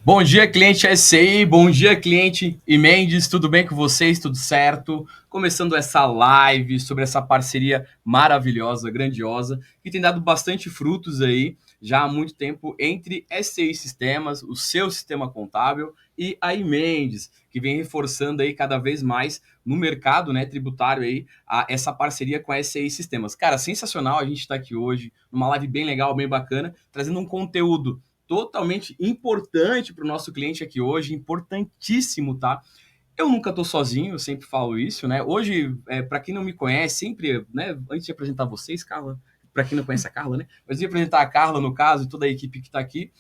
Bom dia, cliente SCI, bom dia, cliente e Mendes, tudo bem com vocês? Tudo certo? Começando essa live sobre essa parceria maravilhosa, grandiosa, que tem dado bastante frutos aí já há muito tempo entre SCI Sistemas, o seu sistema contábil, e a Mendes, que vem reforçando aí cada vez mais no mercado, né, tributário aí, essa parceria com a SCI Sistemas. Cara, sensacional a gente estar aqui hoje, numa live bem legal, bem bacana, trazendo um conteúdo totalmente importante para o nosso cliente aqui hoje, importantíssimo, tá? Eu nunca tô sozinho, eu sempre falo isso, né? Hoje, para quem não me conhece, sempre, né? Antes de apresentar vocês, Carla, para quem não conhece a Carla, né? Antes de apresentar a Carla, no caso, e toda a equipe que está aqui,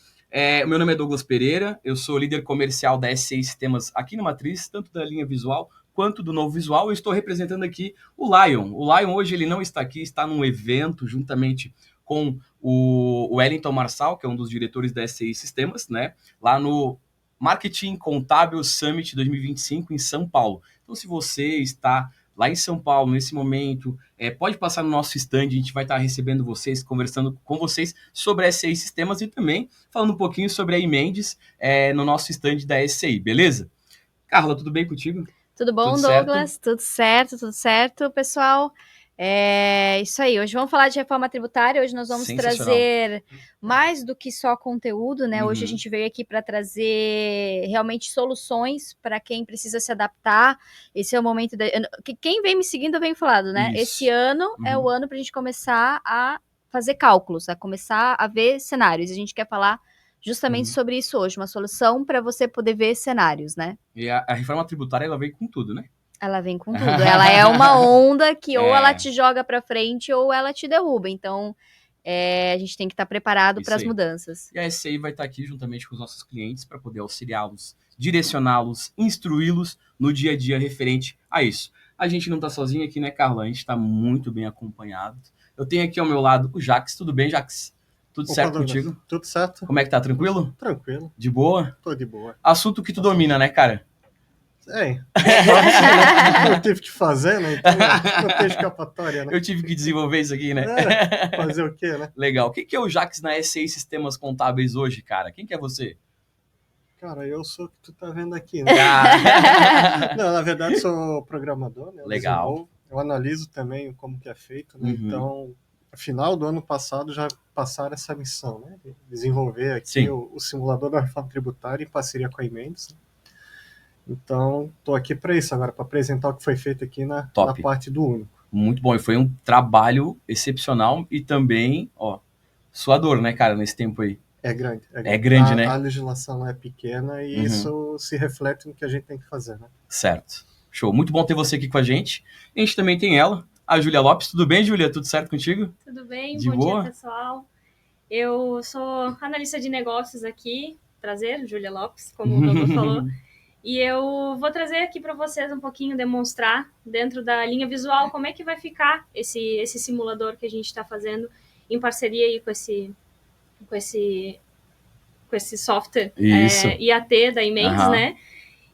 o meu nome é Douglas Pereira, eu sou líder comercial da SCI Sistemas aqui na Matriz, tanto da linha visual quanto do novo visual. Eu estou representando aqui o Lion. O Lion hoje ele não está aqui, está num evento juntamente com o Wellington Marçal, que é um dos diretores da SCI Sistemas, né? Lá no Marketing Contábil Summit 2025 em São Paulo. Então, se você está lá em São Paulo nesse momento, pode passar no nosso stand, a gente vai estar recebendo vocês, conversando com vocês sobre a SCI Sistemas e também falando um pouquinho sobre a Imendes no nosso stand da SCI, beleza? Carla, tudo bem contigo? Tudo bom, Tudo Douglas? certo? Tudo certo, pessoal. É isso aí. Hoje vamos falar de reforma tributária. Hoje nós vamos trazer mais do que só conteúdo, né? Hoje a gente veio aqui para trazer realmente soluções para quem precisa se adaptar. Esse é o momento quem vem me seguindo vem falando, né? Isso. Esse ano é o ano para a gente começar a fazer cálculos, a começar a ver cenários. A gente quer falar justamente sobre isso hoje, uma solução para você poder ver cenários, né? E a reforma tributária, ela veio com tudo, né? Ela vem com tudo. Ela é uma onda que ou ela te joga para frente ou ela te derruba. Então, a gente tem que estar preparado para as mudanças. E a SCI vai estar aqui juntamente com os nossos clientes para poder auxiliá-los, direcioná-los, instruí-los no dia a dia referente a isso. A gente não está sozinho aqui, né, Carla? A gente está muito bem acompanhado. Eu tenho aqui ao meu lado o Jax. Tudo bem, Jax? Tudo certo contigo? Tudo certo. Como é que tá? Tranquilo? Tranquilo. De boa? Tô de boa. Assunto que tu domina, né, cara? Eu tive que fazer, né? Então não tem escapatória, né? Eu tive que desenvolver isso aqui, né? Fazer o quê, né? Legal. Quem que é o Jax na SCI Sistemas Contábeis hoje, cara? Quem que é você? Cara, eu sou o que tu tá vendo aqui, né? Não, na verdade sou programador, né? Legal. Eu analiso também como que é feito, né? Então, no final do ano passado já passaram essa missão, né? De desenvolver aqui o simulador da reforma tributária em parceria com a Imendes. Então, estou aqui para isso agora, para apresentar o que foi feito aqui na parte do único. Muito bom, e foi um trabalho excepcional e também, suador, né, cara, nesse tempo aí. É grande. É grande, né? A legislação é pequena e isso se reflete no que a gente tem que fazer, né? Certo. Show. Muito bom ter você aqui com a gente. A gente também tem ela, a Júlia Lopes. Tudo bem, Júlia? Tudo certo contigo? Tudo bem, bom dia, pessoal. Eu sou analista de negócios aqui, prazer, Júlia Lopes, como o Douglas falou. E eu vou trazer aqui para vocês um pouquinho, demonstrar dentro da linha visual como é que vai ficar esse simulador que a gente está fazendo em parceria aí com esse software IAT da Imendes, né?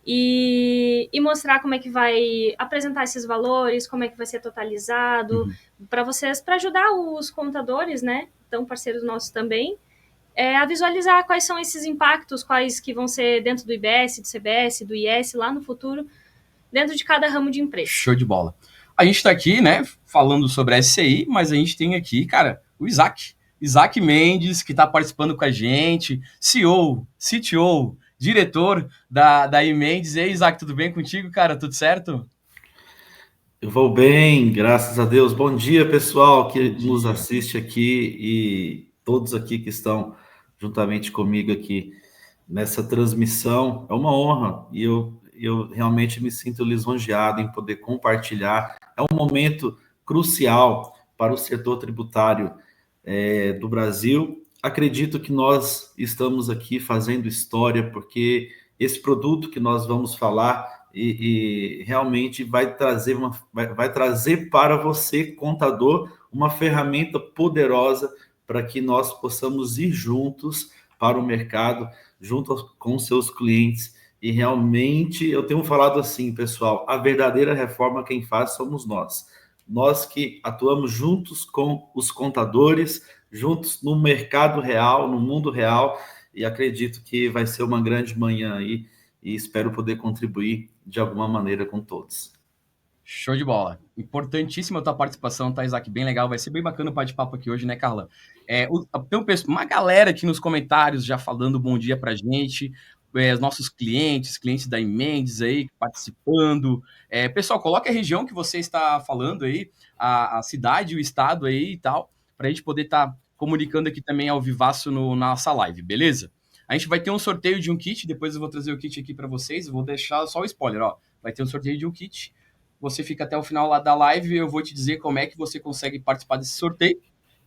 E mostrar como é que vai apresentar esses valores, como é que vai ser totalizado, para vocês, para ajudar os contadores, né? Então, parceiros nossos também, a visualizar quais são esses impactos, quais que vão ser dentro do IBS, do CBS, do IS, lá no futuro, dentro de cada ramo de empresa. Show de bola. A gente está aqui, né, falando sobre a SCI, mas a gente tem aqui, cara, o Isaac Mendes, que está participando com a gente, CEO, CTO, diretor da Imendes. E aí, Isaac, tudo bem contigo, cara? Tudo certo? Eu vou bem, graças a Deus. Bom dia, pessoal que nos assiste aqui e todos aqui que estão juntamente comigo aqui nessa transmissão. É uma honra e eu realmente me sinto lisonjeado em poder compartilhar. É um momento crucial para o setor tributário do Brasil. Acredito que nós estamos aqui fazendo história porque esse produto que nós vamos falar e realmente vai trazer para você, contador, uma ferramenta poderosa para que nós possamos ir juntos para o mercado, junto com seus clientes. E realmente, eu tenho falado assim, pessoal, a verdadeira reforma quem faz somos nós. Nós que atuamos juntos com os contadores, juntos no mercado real, no mundo real, e acredito que vai ser uma grande manhã aí e espero poder contribuir de alguma maneira com todos. Show de bola. Importantíssima a tua participação, tá, Isaac? Bem legal. Vai ser bem bacana o bate-papo aqui hoje, né, Carla? Tem uma galera aqui nos comentários já falando bom dia pra gente. Os nossos clientes da Imendes aí participando. Pessoal, coloque a região que você está falando aí, a cidade, o estado aí e tal, pra gente poder estar comunicando aqui também ao vivaço na nossa live, beleza? A gente vai ter um sorteio de um kit, depois eu vou trazer o kit aqui para vocês, eu vou deixar só o spoiler, ó. Vai ter um sorteio de um kit. Você fica até o final lá da live e eu vou te dizer como é que você consegue participar desse sorteio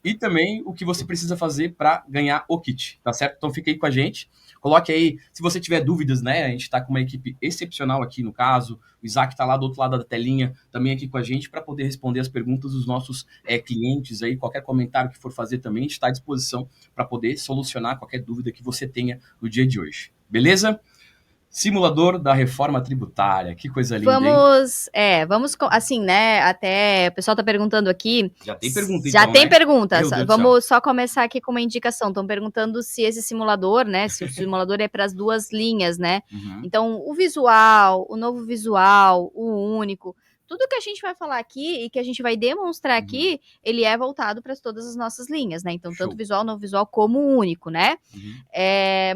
e também o que você precisa fazer para ganhar o kit, tá certo? Então fica aí com a gente. Coloque aí, se você tiver dúvidas, né? A gente está com uma equipe excepcional aqui no caso. O Isaac está lá do outro lado da telinha, também aqui com a gente, para poder responder as perguntas dos nossos clientes aí. Qualquer comentário que for fazer também, a gente está à disposição para poder solucionar qualquer dúvida que você tenha no dia de hoje. Beleza? Simulador da reforma tributária, que coisa linda, vamos, assim, né, até o pessoal tá perguntando aqui. Já tem pergunta, Já então, tem né? perguntas. Vamos só começar aqui com uma indicação. Estão perguntando se esse simulador, né, se o simulador é para as duas linhas, né? Uhum. Então, o visual, o novo visual, o único, tudo que a gente vai falar aqui e que a gente vai demonstrar aqui, ele é voltado para todas as nossas linhas, né? Então, tanto visual, novo visual, como o único, né? Uhum.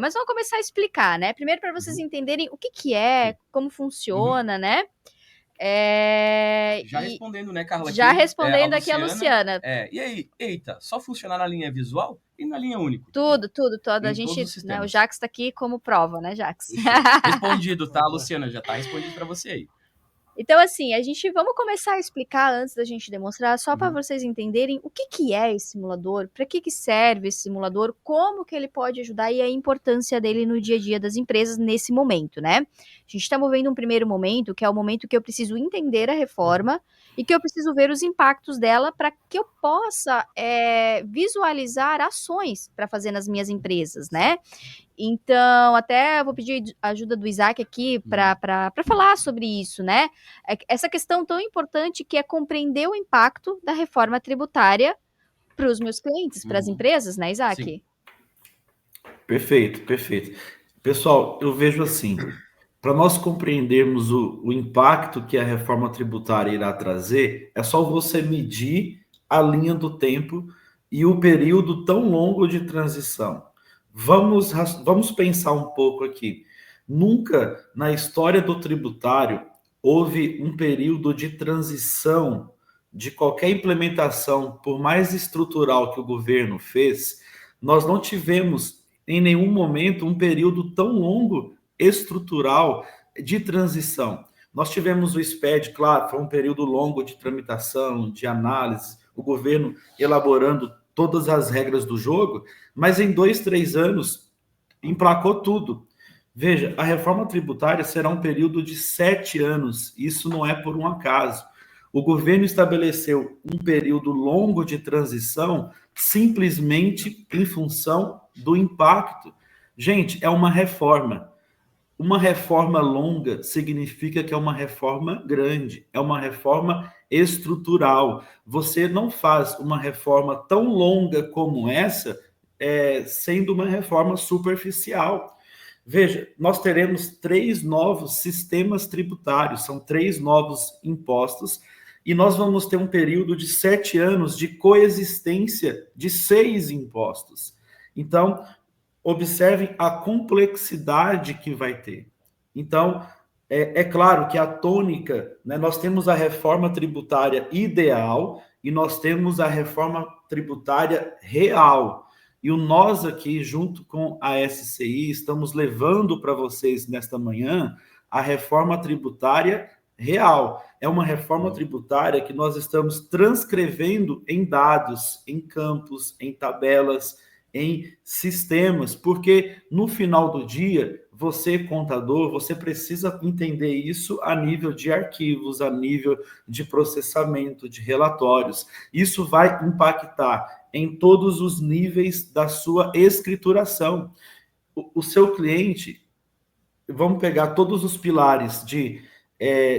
Mas vamos começar a explicar, né? Primeiro, para vocês entenderem o que é, como funciona, né? Já respondendo, né, Carla? Já respondendo aqui a Luciana. E aí, eita, só funcionar na linha visual e na linha única? Tudo. A gente, né, o Jax está aqui como prova, né, Jax? Respondido, tá, Luciana? Já tá respondido para você aí. Então, assim, vamos começar a explicar antes da gente demonstrar, só para vocês entenderem o que é esse simulador, para que serve esse simulador, como que ele pode ajudar e a importância dele no dia a dia das empresas nesse momento, né? A gente está movendo um primeiro momento, que é o momento que eu preciso entender a reforma e que eu preciso ver os impactos dela para que eu possa visualizar ações para fazer nas minhas empresas, né? Então, até vou pedir a ajuda do Isaac aqui para falar sobre isso, né? Essa questão tão importante que é compreender o impacto da reforma tributária para os meus clientes, para as empresas, né, Isaac? Sim. Perfeito. Pessoal, eu vejo assim, para nós compreendermos o impacto que a reforma tributária irá trazer, é só você medir a linha do tempo e o período tão longo de transição. Vamos pensar um pouco aqui. Nunca na história do tributário houve um período de transição de qualquer implementação, por mais estrutural que o governo fez, nós não tivemos em nenhum momento um período tão longo estrutural de transição. Nós tivemos o SPED, claro, foi um período longo de tramitação, de análise, o governo elaborando todas as regras do jogo, mas em 2, 3 anos emplacou tudo. Veja, a reforma tributária será um período de 7 anos, isso não é por um acaso. O governo estabeleceu um período longo de transição simplesmente em função do impacto. Gente, é uma reforma. Uma reforma longa significa que é uma reforma grande, é uma reforma estrutural. Você não faz uma reforma tão longa como essa, sendo uma reforma superficial. Veja, nós teremos 3 novos sistemas tributários, são 3 novos impostos, e nós vamos ter um período de 7 anos de coexistência de 6 impostos. Então, observem a complexidade que vai ter. Então, é claro que a tônica, né, nós temos a reforma tributária ideal e nós temos a reforma tributária real. E nós aqui, junto com a SCI, estamos levando para vocês nesta manhã a reforma tributária real. É uma reforma tributária que nós estamos transcrevendo em dados, em campos, em tabelas, em sistemas, porque no final do dia, você, contador, você precisa entender isso a nível de arquivos, a nível de processamento, de relatórios. Isso vai impactar em todos os níveis da sua escrituração. O seu cliente, vamos pegar todos os pilares de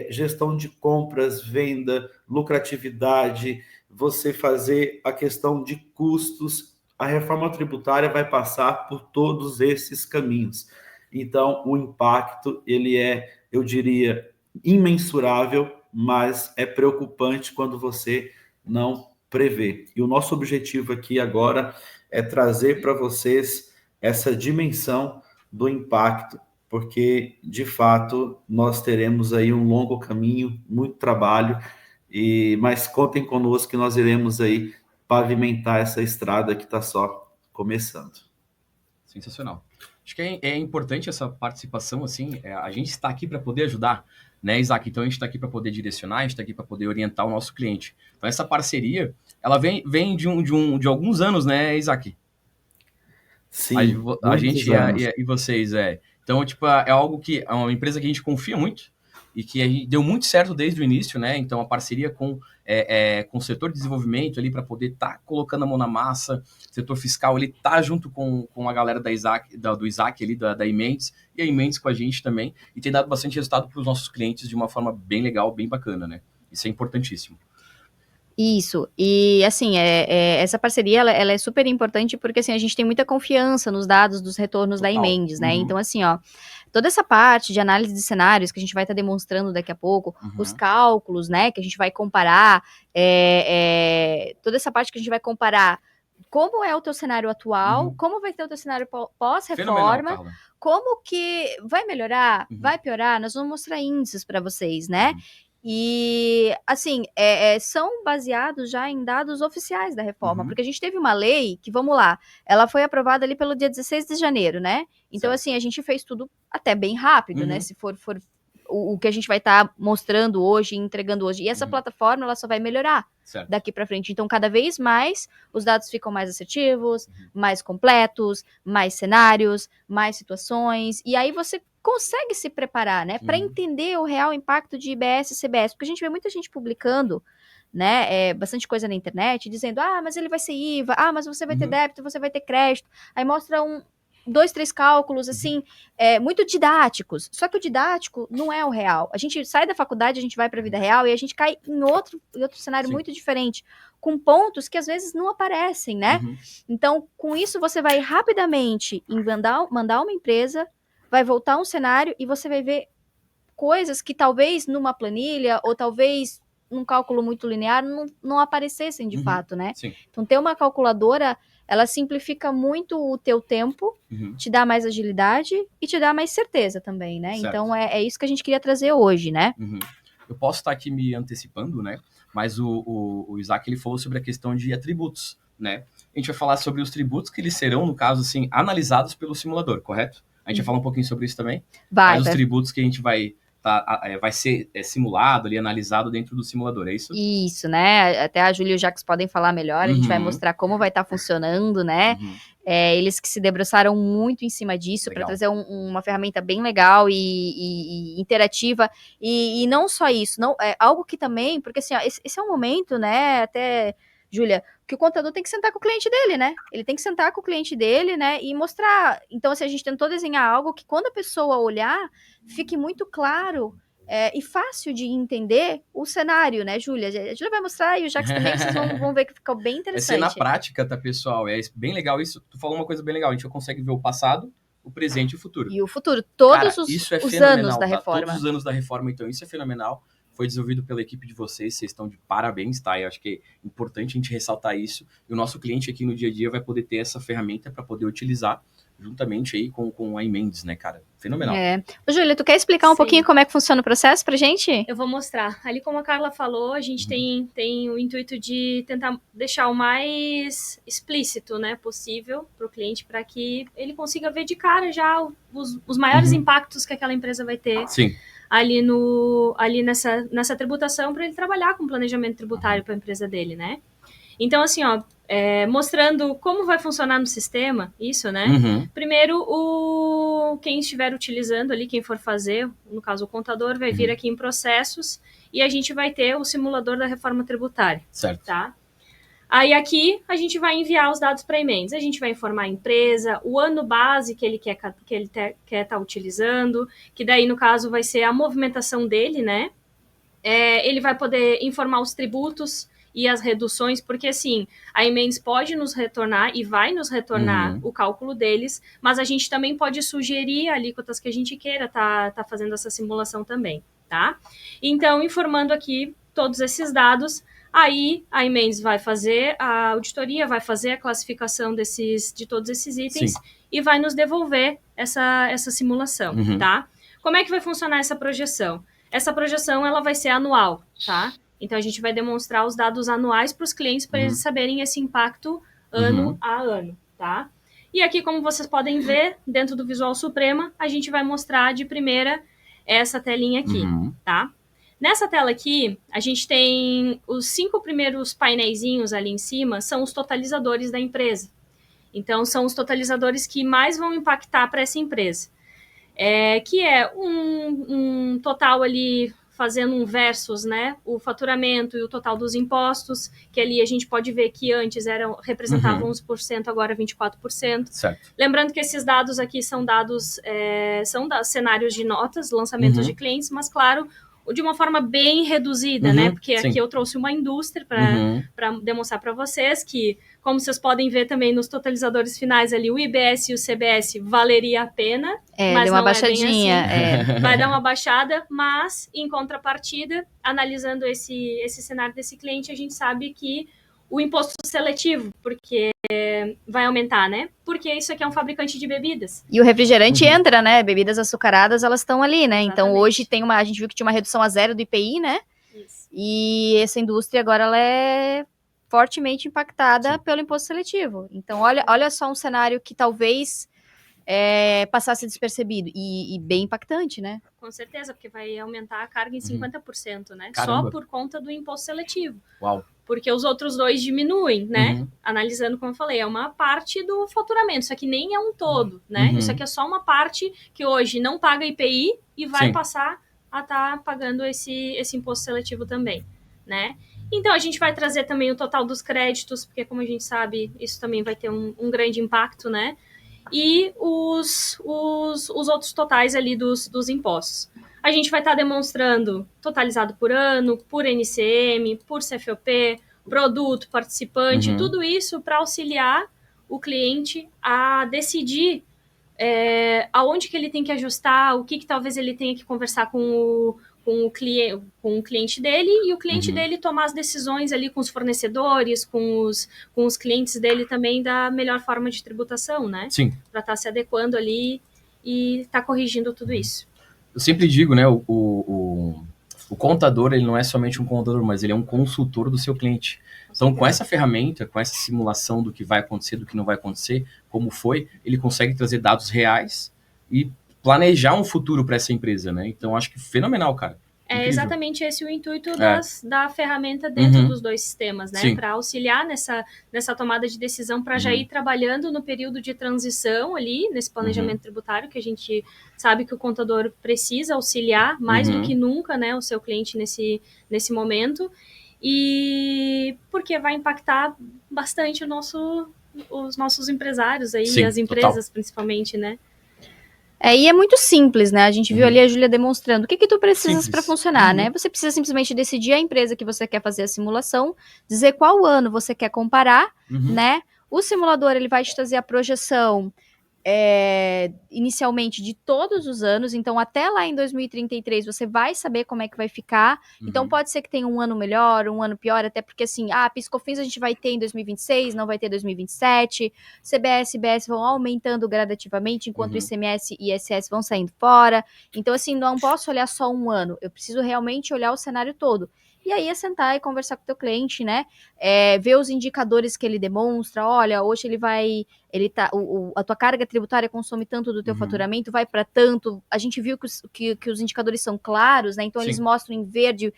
gestão de compras, venda, lucratividade, você fazer a questão de custos, a reforma tributária vai passar por todos esses caminhos. Então, o impacto, ele é, eu diria, imensurável, mas é preocupante quando você não prevê. E o nosso objetivo aqui agora é trazer para vocês essa dimensão do impacto, porque, de fato, nós teremos aí um longo caminho, muito trabalho, mas contem conosco que nós iremos aí pavimentar essa estrada que está só começando. Sensacional. Acho que é importante essa participação, assim, a gente está aqui para poder ajudar, né, Isaac? Então a gente está aqui para poder direcionar, a gente está aqui para poder orientar o nosso cliente. Então essa parceria, ela vem de alguns anos, né, Isaac? Sim, a gente e vocês, Então, tipo, é algo que é uma empresa que a gente confia muito e que deu muito certo desde o início, né? Então, a parceria com o setor de desenvolvimento ali para poder estar colocando a mão na massa, setor fiscal, ele tá junto com a galera do Isaac ali, da Imendes, e a Imendes com a gente também, e tem dado bastante resultado para os nossos clientes de uma forma bem legal, bem bacana, né? Isso é importantíssimo. Isso, e assim, essa parceria, ela é super importante porque, assim, a gente tem muita confiança nos dados dos retornos da Imendes, né? Então, assim, ó, toda essa parte de análise de cenários que a gente vai estar demonstrando daqui a pouco, os cálculos, né, que a gente vai comparar, toda essa parte que a gente vai comparar como é o teu cenário atual, como vai ter o teu cenário pós-reforma, como que vai melhorar, vai piorar, nós vamos mostrar índices para vocês, né? E, assim, são baseados já em dados oficiais da reforma, porque a gente teve uma lei que, vamos lá, ela foi aprovada ali pelo dia 16 de janeiro, né? Então, assim, a gente fez tudo até bem rápido, né? Se for o que a gente vai estar mostrando hoje, entregando hoje. E essa plataforma, ela só vai melhorar daqui para frente. Então, cada vez mais, os dados ficam mais assertivos, mais completos, mais cenários, mais situações. E aí você consegue se preparar, né, para entender o real impacto de IBS e CBS, porque a gente vê muita gente publicando, né, bastante coisa na internet, dizendo, mas ele vai ser IVA, mas você vai ter débito, você vai ter crédito, aí mostra 2, 3 cálculos, assim, muito didáticos, só que o didático não é o real, a gente sai da faculdade, a gente vai para a vida real e a gente cai em outro cenário muito diferente, com pontos que às vezes não aparecem, né, então, com isso você vai rapidamente mandar uma empresa, vai voltar um cenário e você vai ver coisas que talvez numa planilha ou talvez num cálculo muito linear não aparecessem de fato, né? Sim. Então, ter uma calculadora, ela simplifica muito o teu tempo, te dá mais agilidade e te dá mais certeza também, né? Certo. Então, é isso que a gente queria trazer hoje, né? Eu posso estar aqui me antecipando, né? Mas o Isaac, ele falou sobre a questão de atributos, né? A gente vai falar sobre os tributos que eles serão, no caso, assim, analisados pelo simulador, correto? A gente vai falar um pouquinho sobre isso também. Mas os tributos que a gente vai ser simulado ali, analisado dentro do simulador, é isso? Isso, né? Até a Júlia e o Jacques podem falar melhor, a gente vai mostrar como vai estar funcionando, né? Eles que se debruçaram muito em cima disso para trazer uma ferramenta bem legal e interativa. E não só isso, algo que também, porque assim, ó, esse é um momento, né? Até, Júlia, que o contador tem que sentar com o cliente dele, né? Ele tem que sentar com o cliente dele, né? E mostrar. Então, assim, a gente tentou desenhar algo que quando a pessoa olhar, fique muito claro e fácil de entender o cenário, né, Júlia? A Júlia vai mostrar e o Jacques também, vocês vão ver que ficou bem interessante. Vai ser na prática, tá, pessoal? É bem legal isso. Tu falou uma coisa bem legal. A gente consegue ver o passado, o presente e o futuro. E o futuro. Todos os anos da reforma. Todos os anos da reforma, então, isso é fenomenal. Foi desenvolvido pela equipe de vocês estão de parabéns, tá? Eu acho que é importante a gente ressaltar isso. E o nosso cliente aqui no dia a dia vai poder ter essa ferramenta para poder utilizar juntamente aí com a Imendes, né, cara? Fenomenal. Júlia, tu quer explicar um pouquinho como é que funciona o processo pra gente? Eu vou mostrar. Ali, como a Carla falou, a gente tem o intuito de tentar deixar o mais explícito, né, possível para o cliente, para que ele consiga ver de cara já os maiores impactos que aquela empresa vai ter. Sim. Ali nessa tributação, para ele trabalhar com planejamento tributário para a empresa dele, né? Então, assim, ó, mostrando como vai funcionar no sistema, isso, né? Primeiro, quem estiver utilizando ali, quem for fazer, no caso o contador, vai vir aqui em processos e a gente vai ter o simulador da reforma tributária. Certo. Tá? Aí aqui a gente vai enviar os dados para a Imendes, a gente vai informar a empresa, o ano base que ele quer estar utilizando, que daí no caso vai ser a movimentação dele, né? Ele vai poder informar os tributos e as reduções, porque assim, a Emendes pode nos retornar e vai nos retornar o cálculo deles, mas a gente também pode sugerir alíquotas que a gente queira tá fazendo essa simulação também, tá? Então, informando aqui todos esses dados, aí a Emendes vai fazer a auditoria, vai fazer a classificação de todos esses itens e vai nos devolver essa simulação, tá? Como é que vai funcionar essa projeção? Essa projeção ela vai ser anual, tá? Então, a gente vai demonstrar os dados anuais para os clientes para eles saberem esse impacto ano a ano, tá? E aqui, como vocês podem ver, dentro do Visual Suprema, a gente vai mostrar de primeira essa telinha aqui, tá? Nessa tela aqui, a gente tem os 5 primeiros painéisinhos ali em cima, são os totalizadores da empresa. Então, são os totalizadores que mais vão impactar para essa empresa. Que é um total ali, fazendo um versus, né? O faturamento e o total dos impostos, que ali a gente pode ver que antes representavam 11%, agora 24%. Certo. Lembrando que esses dados aqui são dados, cenários de notas, lançamentos de clientes, mas claro, de uma forma bem reduzida, né? Porque aqui eu trouxe uma indústria para demonstrar para vocês que, como vocês podem ver também nos totalizadores finais ali, o IBS e o CBS valeria a pena. Mas deu uma baixadinha. Assim. Vai dar uma baixada, mas, em contrapartida, analisando esse cenário desse cliente, a gente sabe que o imposto seletivo, porque vai aumentar, né? Porque isso aqui é um fabricante de bebidas. E o refrigerante entra, né? Bebidas açucaradas, elas estão ali, né? Exatamente. Então, hoje a gente viu que tinha uma redução a 0 do IPI, né? Isso. E essa indústria agora, ela é fortemente impactada pelo imposto seletivo. Então, olha só um cenário que talvez passasse despercebido. E bem impactante, né? Com certeza, porque vai aumentar a carga em 50%, né? Caramba. Só por conta do imposto seletivo. Uau. Porque os outros dois diminuem, né? Analisando, como eu falei, é uma parte do faturamento. Isso aqui nem é um todo, né? Isso aqui é só uma parte que hoje não paga IPI e vai passar a estar pagando esse imposto seletivo também, né? Então, a gente vai trazer também o total dos créditos, porque, como a gente sabe, isso também vai ter um grande impacto, né? E os outros totais ali dos impostos. A gente vai estar demonstrando totalizado por ano, por NCM, por CFOP, produto, participante, tudo isso para auxiliar o cliente a decidir aonde que ele tem que ajustar, o que talvez ele tenha que conversar com o cliente dele, e o cliente dele tomar as decisões ali com os fornecedores, com os clientes dele também da melhor forma de tributação, né? Sim. Para estar se adequando ali e estar corrigindo tudo isso. Eu sempre digo, né, o contador, ele não é somente um contador, mas ele é um consultor do seu cliente. Então, com essa ferramenta, com essa simulação do que vai acontecer, do que não vai acontecer, como foi, ele consegue trazer dados reais e planejar um futuro para essa empresa, né? Então, acho que fenomenal, cara. É exatamente esse o intuito da ferramenta dentro dos dois sistemas, né? Para auxiliar nessa tomada de decisão, para já ir trabalhando no período de transição ali, nesse planejamento tributário, que a gente sabe que o contador precisa auxiliar mais do que nunca, né? O seu cliente nesse momento. E porque vai impactar bastante os nossos empresários aí, as empresas principalmente, né? E é muito simples, né? A gente viu ali a Júlia demonstrando o que tu precisas para funcionar, né? Você precisa simplesmente decidir a empresa que você quer fazer a simulação, dizer qual ano você quer comparar, né? O simulador, ele vai te trazer a projeção inicialmente de todos os anos, então até lá em 2033 você vai saber como é que vai ficar, então pode ser que tenha um ano melhor, um ano pior, até porque assim, PIS/COFINS a gente vai ter em 2026, não vai ter em 2027, CBS e IBS vão aumentando gradativamente, enquanto ICMS e ISS vão saindo fora, então assim, não posso olhar só um ano, eu preciso realmente olhar o cenário todo. E aí é sentar e conversar com o teu cliente, né? Ver os indicadores que ele demonstra. Olha, hoje a tua carga tributária consome tanto do teu faturamento, vai para tanto. A gente viu que os indicadores são claros, né? Então eles mostram em verde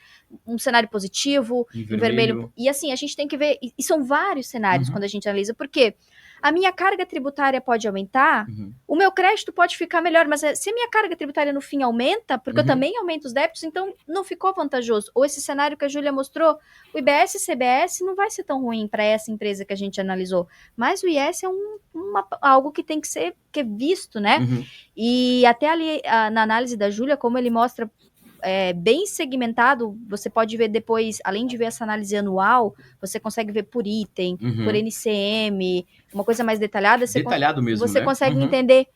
um cenário positivo, em vermelho. E assim, a gente tem que ver. E são vários cenários quando a gente analisa. Por quê? A minha carga tributária pode aumentar, o meu crédito pode ficar melhor, mas se a minha carga tributária no fim aumenta, porque eu também aumento os débitos, então não ficou vantajoso. Ou esse cenário que a Júlia mostrou, o IBS e CBS não vai ser tão ruim para essa empresa que a gente analisou, mas o IS é algo que tem que ser visto, né? E até ali, na análise da Júlia, como ele mostra bem segmentado, você pode ver depois, além de ver essa análise anual, você consegue ver por item, por NCM, uma coisa mais detalhada. Detalhado mesmo, você consegue entender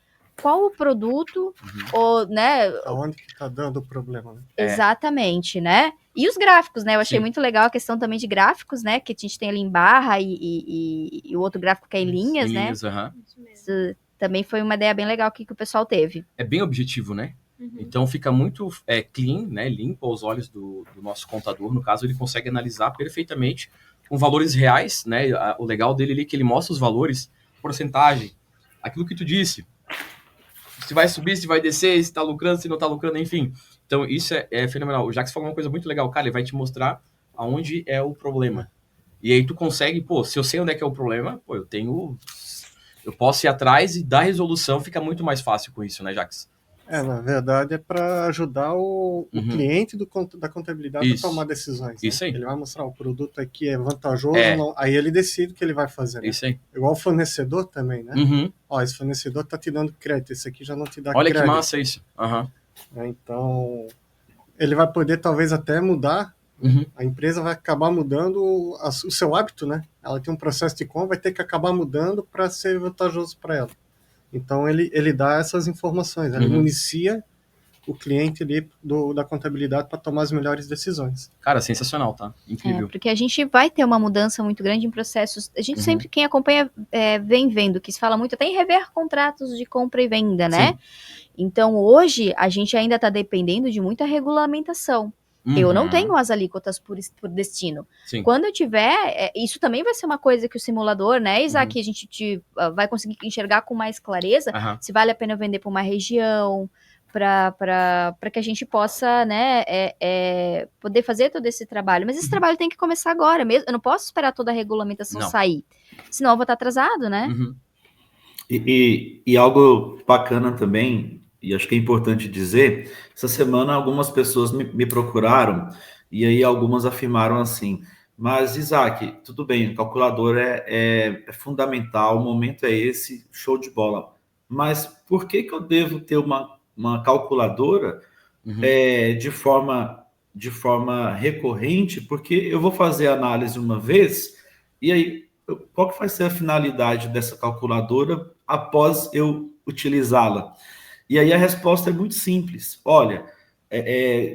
qual o produto, ou, né? Aonde que tá dando o problema, né? Exatamente, né? E os gráficos, né? Eu achei muito legal a questão também de gráficos, né? Que a gente tem ali em barra e o outro gráfico que é em linhas, né? Isso também foi uma ideia bem legal que o pessoal teve. É bem objetivo, né? Então fica muito clean, né? Limpo aos olhos do nosso contador. No caso, ele consegue analisar perfeitamente com valores reais, né? O legal dele ali é que ele mostra os valores, porcentagem, aquilo que tu disse. Se vai subir, se vai descer, se tá lucrando, se não tá lucrando, enfim. Então isso é fenomenal. O Jax falou uma coisa muito legal, cara, ele vai te mostrar aonde é o problema. E aí tu consegue, se eu sei onde é que é o problema, eu posso ir atrás e dar resolução, fica muito mais fácil com isso, né, Jax? Na verdade é para ajudar o cliente da contabilidade a tomar decisões. Isso aí. Ele vai mostrar o produto aqui é vantajoso, não, aí ele decide o que ele vai fazer. Né? Isso aí. Igual o fornecedor também, né? Esse fornecedor tá te dando crédito, esse aqui já não te dá crédito. Olha que massa isso. Então, ele vai poder talvez até mudar, a empresa vai acabar mudando o seu hábito, né? Ela tem um processo de compra, vai ter que acabar mudando para ser vantajoso para ela. Então, ele dá essas informações, ele municia o cliente ali da contabilidade para tomar as melhores decisões. Cara, sensacional, tá? Incrível. Porque a gente vai ter uma mudança muito grande em processos. A gente sempre, quem acompanha, vem vendo, que se fala muito até em rever contratos de compra e venda, né? Sim. Então, hoje, a gente ainda está dependendo de muita regulamentação. Eu não tenho as alíquotas por destino. Sim. Quando eu tiver, isso também vai ser uma coisa que o simulador, né, Isaac, a gente vai conseguir enxergar com mais clareza se vale a pena vender para uma região, para que a gente possa, né, poder fazer todo esse trabalho. Mas esse trabalho tem que começar agora mesmo. Eu não posso esperar toda a regulamentação sair, senão eu vou estar atrasado, né? E algo bacana também, e acho que é importante dizer, essa semana algumas pessoas me procuraram, e aí algumas afirmaram assim, mas Isaac, tudo bem, o calculador é fundamental, o momento é esse, show de bola, mas por que eu devo ter uma calculadora de forma recorrente? Porque eu vou fazer a análise uma vez, e aí qual que vai ser a finalidade dessa calculadora após eu utilizá-la? E aí a resposta é muito simples. Olha,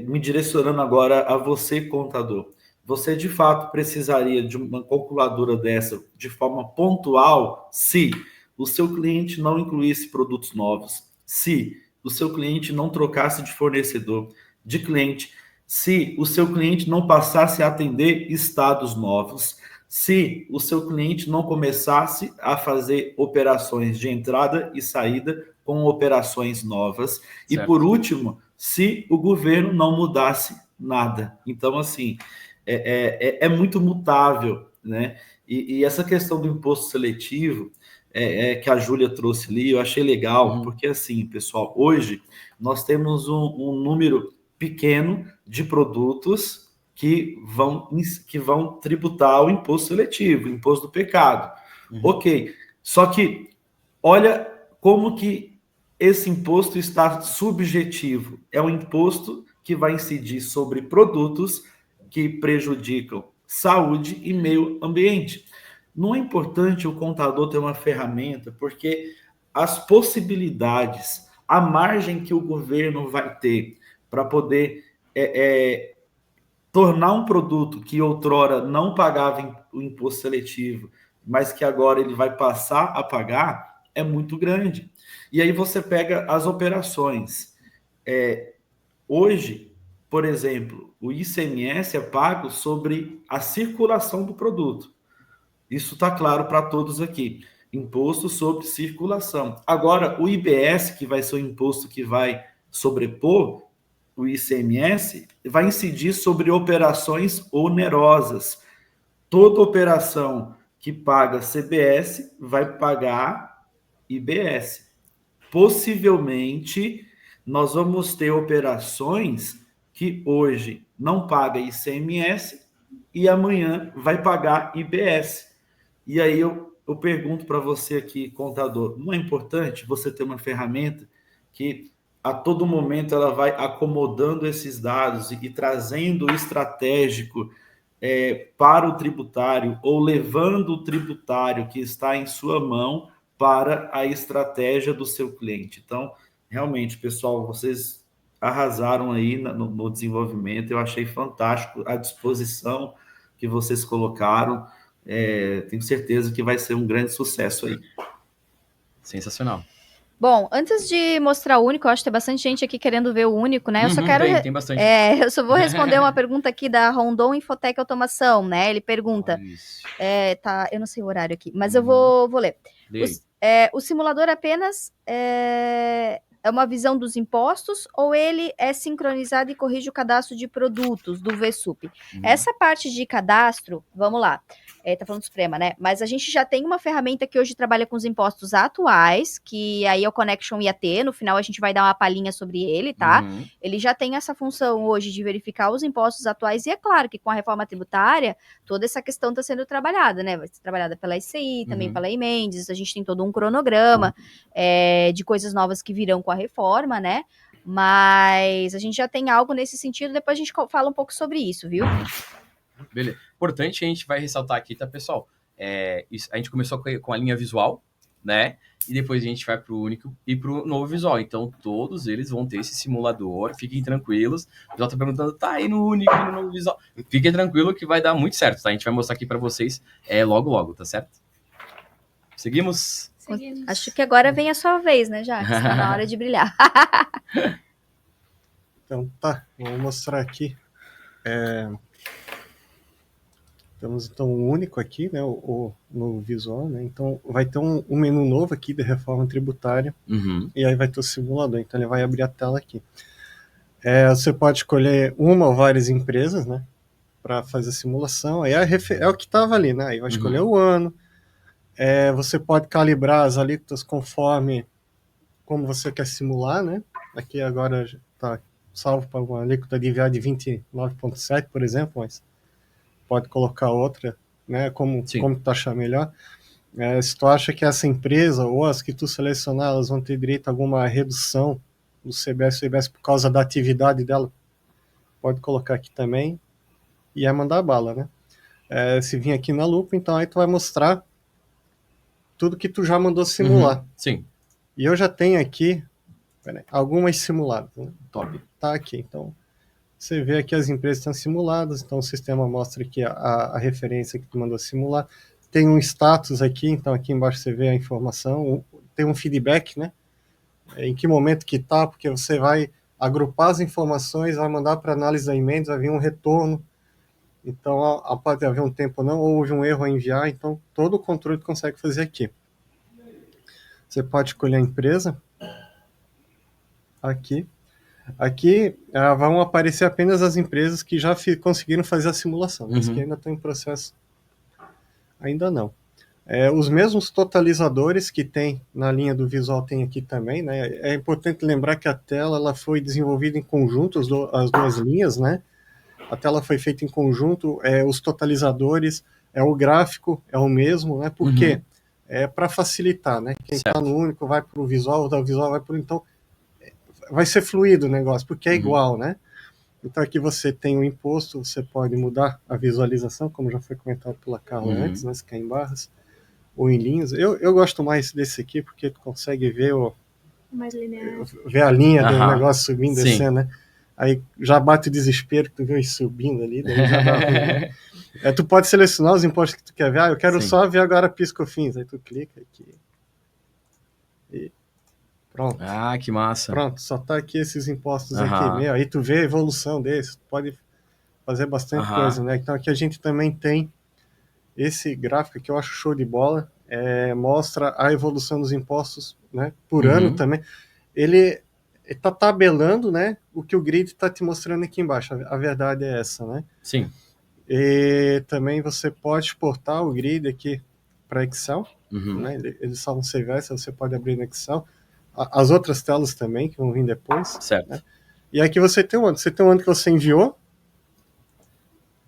me direcionando agora a você, contador, você de fato precisaria de uma calculadora dessa de forma pontual se o seu cliente não incluísse produtos novos, se o seu cliente não trocasse de fornecedor, de cliente, se o seu cliente não passasse a atender estados novos, se o seu cliente não começasse a fazer operações de entrada e saída com operações novas. Certo. E, por último, se o governo não mudasse nada. Então, assim, é muito mutável, né? E essa questão do imposto seletivo que a Júlia trouxe ali, eu achei legal, porque, assim, pessoal, hoje nós temos um número pequeno de produtos que vão tributar o imposto seletivo, o imposto do pecado. Ok, só que olha como que esse imposto está subjetivo. É um imposto que vai incidir sobre produtos que prejudicam saúde e meio ambiente. Não é importante o contador ter uma ferramenta, porque as possibilidades, a margem que o governo vai ter para poder tornar um produto que outrora não pagava o imposto seletivo, mas que agora ele vai passar a pagar, é muito grande. E aí você pega as operações. Hoje, por exemplo, o ICMS é pago sobre a circulação do produto. Isso está claro para todos aqui. Imposto sobre circulação. Agora, o IBS, que vai ser o imposto que vai sobrepor o ICMS, vai incidir sobre operações onerosas. Toda operação que paga CBS vai pagar IBS. Possivelmente, nós vamos ter operações que hoje não paga ICMS e amanhã vai pagar IBS. E aí eu pergunto para você aqui, contador, não é importante você ter uma ferramenta que a todo momento ela vai acomodando esses dados e trazendo o estratégico para o tributário, ou levando o tributário que está em sua mão para a estratégia do seu cliente. Então, realmente, pessoal, vocês arrasaram aí no desenvolvimento, eu achei fantástico a disposição que vocês colocaram, tenho certeza que vai ser um grande sucesso aí. Sensacional. Bom, antes de mostrar o único, eu acho que tem bastante gente aqui querendo ver o único, né? Eu só quero... Tem bastante. Eu só vou responder uma pergunta aqui da Rondon Infotec Automação, né? Ele pergunta... tá, eu não sei o horário aqui, mas eu vou ler. O simulador apenas é uma visão dos impostos ou ele é sincronizado e corrige o cadastro de produtos do VSUP? Essa parte de cadastro, vamos lá. Tá falando do Suprema, né? Mas a gente já tem uma ferramenta que hoje trabalha com os impostos atuais, que aí é o Connection IAT, no final a gente vai dar uma palhinha sobre ele, tá? Ele já tem essa função hoje de verificar os impostos atuais, e é claro que com a reforma tributária, toda essa questão está sendo trabalhada, né? Vai ser trabalhada pela ICI, também pela Emendes, a gente tem todo um cronograma de coisas novas que virão com a reforma, né? Mas a gente já tem algo nesse sentido, depois a gente fala um pouco sobre isso, viu? Beleza. Importante, a gente vai ressaltar aqui, tá, pessoal? A gente começou com a linha visual, né? E depois a gente vai para o único e para o novo visual. Então, todos eles vão ter esse simulador. Fiquem tranquilos. O pessoal tá perguntando, tá aí no único e no novo visual. Fiquem tranquilo que vai dar muito certo, tá? A gente vai mostrar aqui para vocês logo, tá certo? Seguimos? Acho que agora vem a sua vez, né, Jacques? Tá na hora de brilhar. Então, tá. Vou mostrar aqui. Temos, então, o único aqui, né, no visual, né? Então, vai ter um menu novo aqui de reforma tributária, e aí vai ter o simulador. Então, ele vai abrir a tela aqui. Você pode escolher uma ou várias empresas, né, para fazer a simulação. Aí é o que estava ali, né? Aí vai escolher o ano. Você pode calibrar as alíquotas conforme como você quer simular, né? Aqui agora está salvo para uma alíquota de IVA de 29,7, por exemplo, mas pode colocar outra, né, como tu achar melhor. Se tu acha que essa empresa ou as que tu selecionar, elas vão ter direito a alguma redução do CBS ou IBS por causa da atividade dela, pode colocar aqui também, e mandar bala, né? Se vir aqui na lupa, então aí tu vai mostrar tudo que tu já mandou simular. Sim. E eu já tenho aqui algumas simuladas, né? Top. Tá aqui, então você vê aqui as empresas estão simuladas, então o sistema mostra aqui a referência que tu mandou simular. Tem um status aqui, então aqui embaixo você vê a informação, tem um feedback, né? Em que momento que tá, porque você vai agrupar as informações, vai mandar para análise da emenda, vai vir um retorno. Então, pode haver um tempo ou não, ou houve um erro a enviar, então todo o controle tu consegue fazer aqui. Você pode escolher a empresa. Aqui vão aparecer apenas as empresas que já conseguiram fazer a simulação, mas que ainda estão em processo, ainda não. Os mesmos totalizadores que tem na linha do visual tem aqui também, né? É importante lembrar que a tela ela foi desenvolvida em conjunto, as duas linhas, né? A tela foi feita em conjunto, os totalizadores, o gráfico é o mesmo, né? Por quê? Para facilitar, né? Quem está no único vai para o visual, o visual vai para o... Então, vai ser fluido o negócio, porque é igual, né? Então aqui você tem o imposto, você pode mudar a visualização, como já foi comentado pela Carla antes, né? Se quer em barras ou em linhas. Eu gosto mais desse aqui, porque tu consegue ver mais linear. Ver a linha do negócio subindo e descendo, né? Aí já bate o desespero que tu vê isso subindo ali, daí já dá ruim, né? Tu pode selecionar os impostos que tu quer ver. Eu quero só ver agora PIS/COFINS. Aí tu clica aqui. E pronto. Ah, que massa. Pronto, só tá aqui esses impostos aqui. Aí tu vê a evolução desses, tu pode fazer bastante coisa, né? Então aqui a gente também tem esse gráfico que eu acho show de bola, mostra a evolução dos impostos, né, por ano também. Ele está tabelando, né, o que o grid está te mostrando aqui embaixo. A verdade é essa, né? Sim. E também você pode exportar o grid aqui para Excel, né? Eles salvam CVS, você pode abrir no Excel. As outras telas também, que vão vir depois. Certo. Né? E aqui você tem um ano. Você tem um ano que você enviou,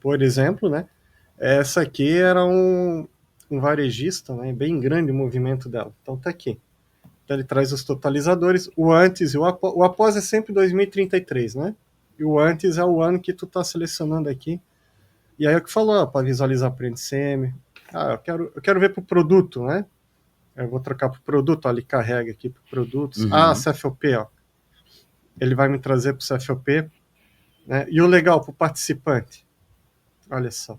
por exemplo, né? Essa aqui era um varejista, né? Bem grande o movimento dela. Então tá aqui. Então ele traz os totalizadores, o antes e o após é sempre 2033, né? E o antes é o ano que tu tá selecionando aqui. E aí é o que falou, para visualizar para NCM. Eu quero ver para o produto, né? Eu vou trocar para o produto, ó, ele carrega aqui para produtos. CFOP, ó. Ele vai me trazer para o CFOP. Né? E o legal para o participante, olha só,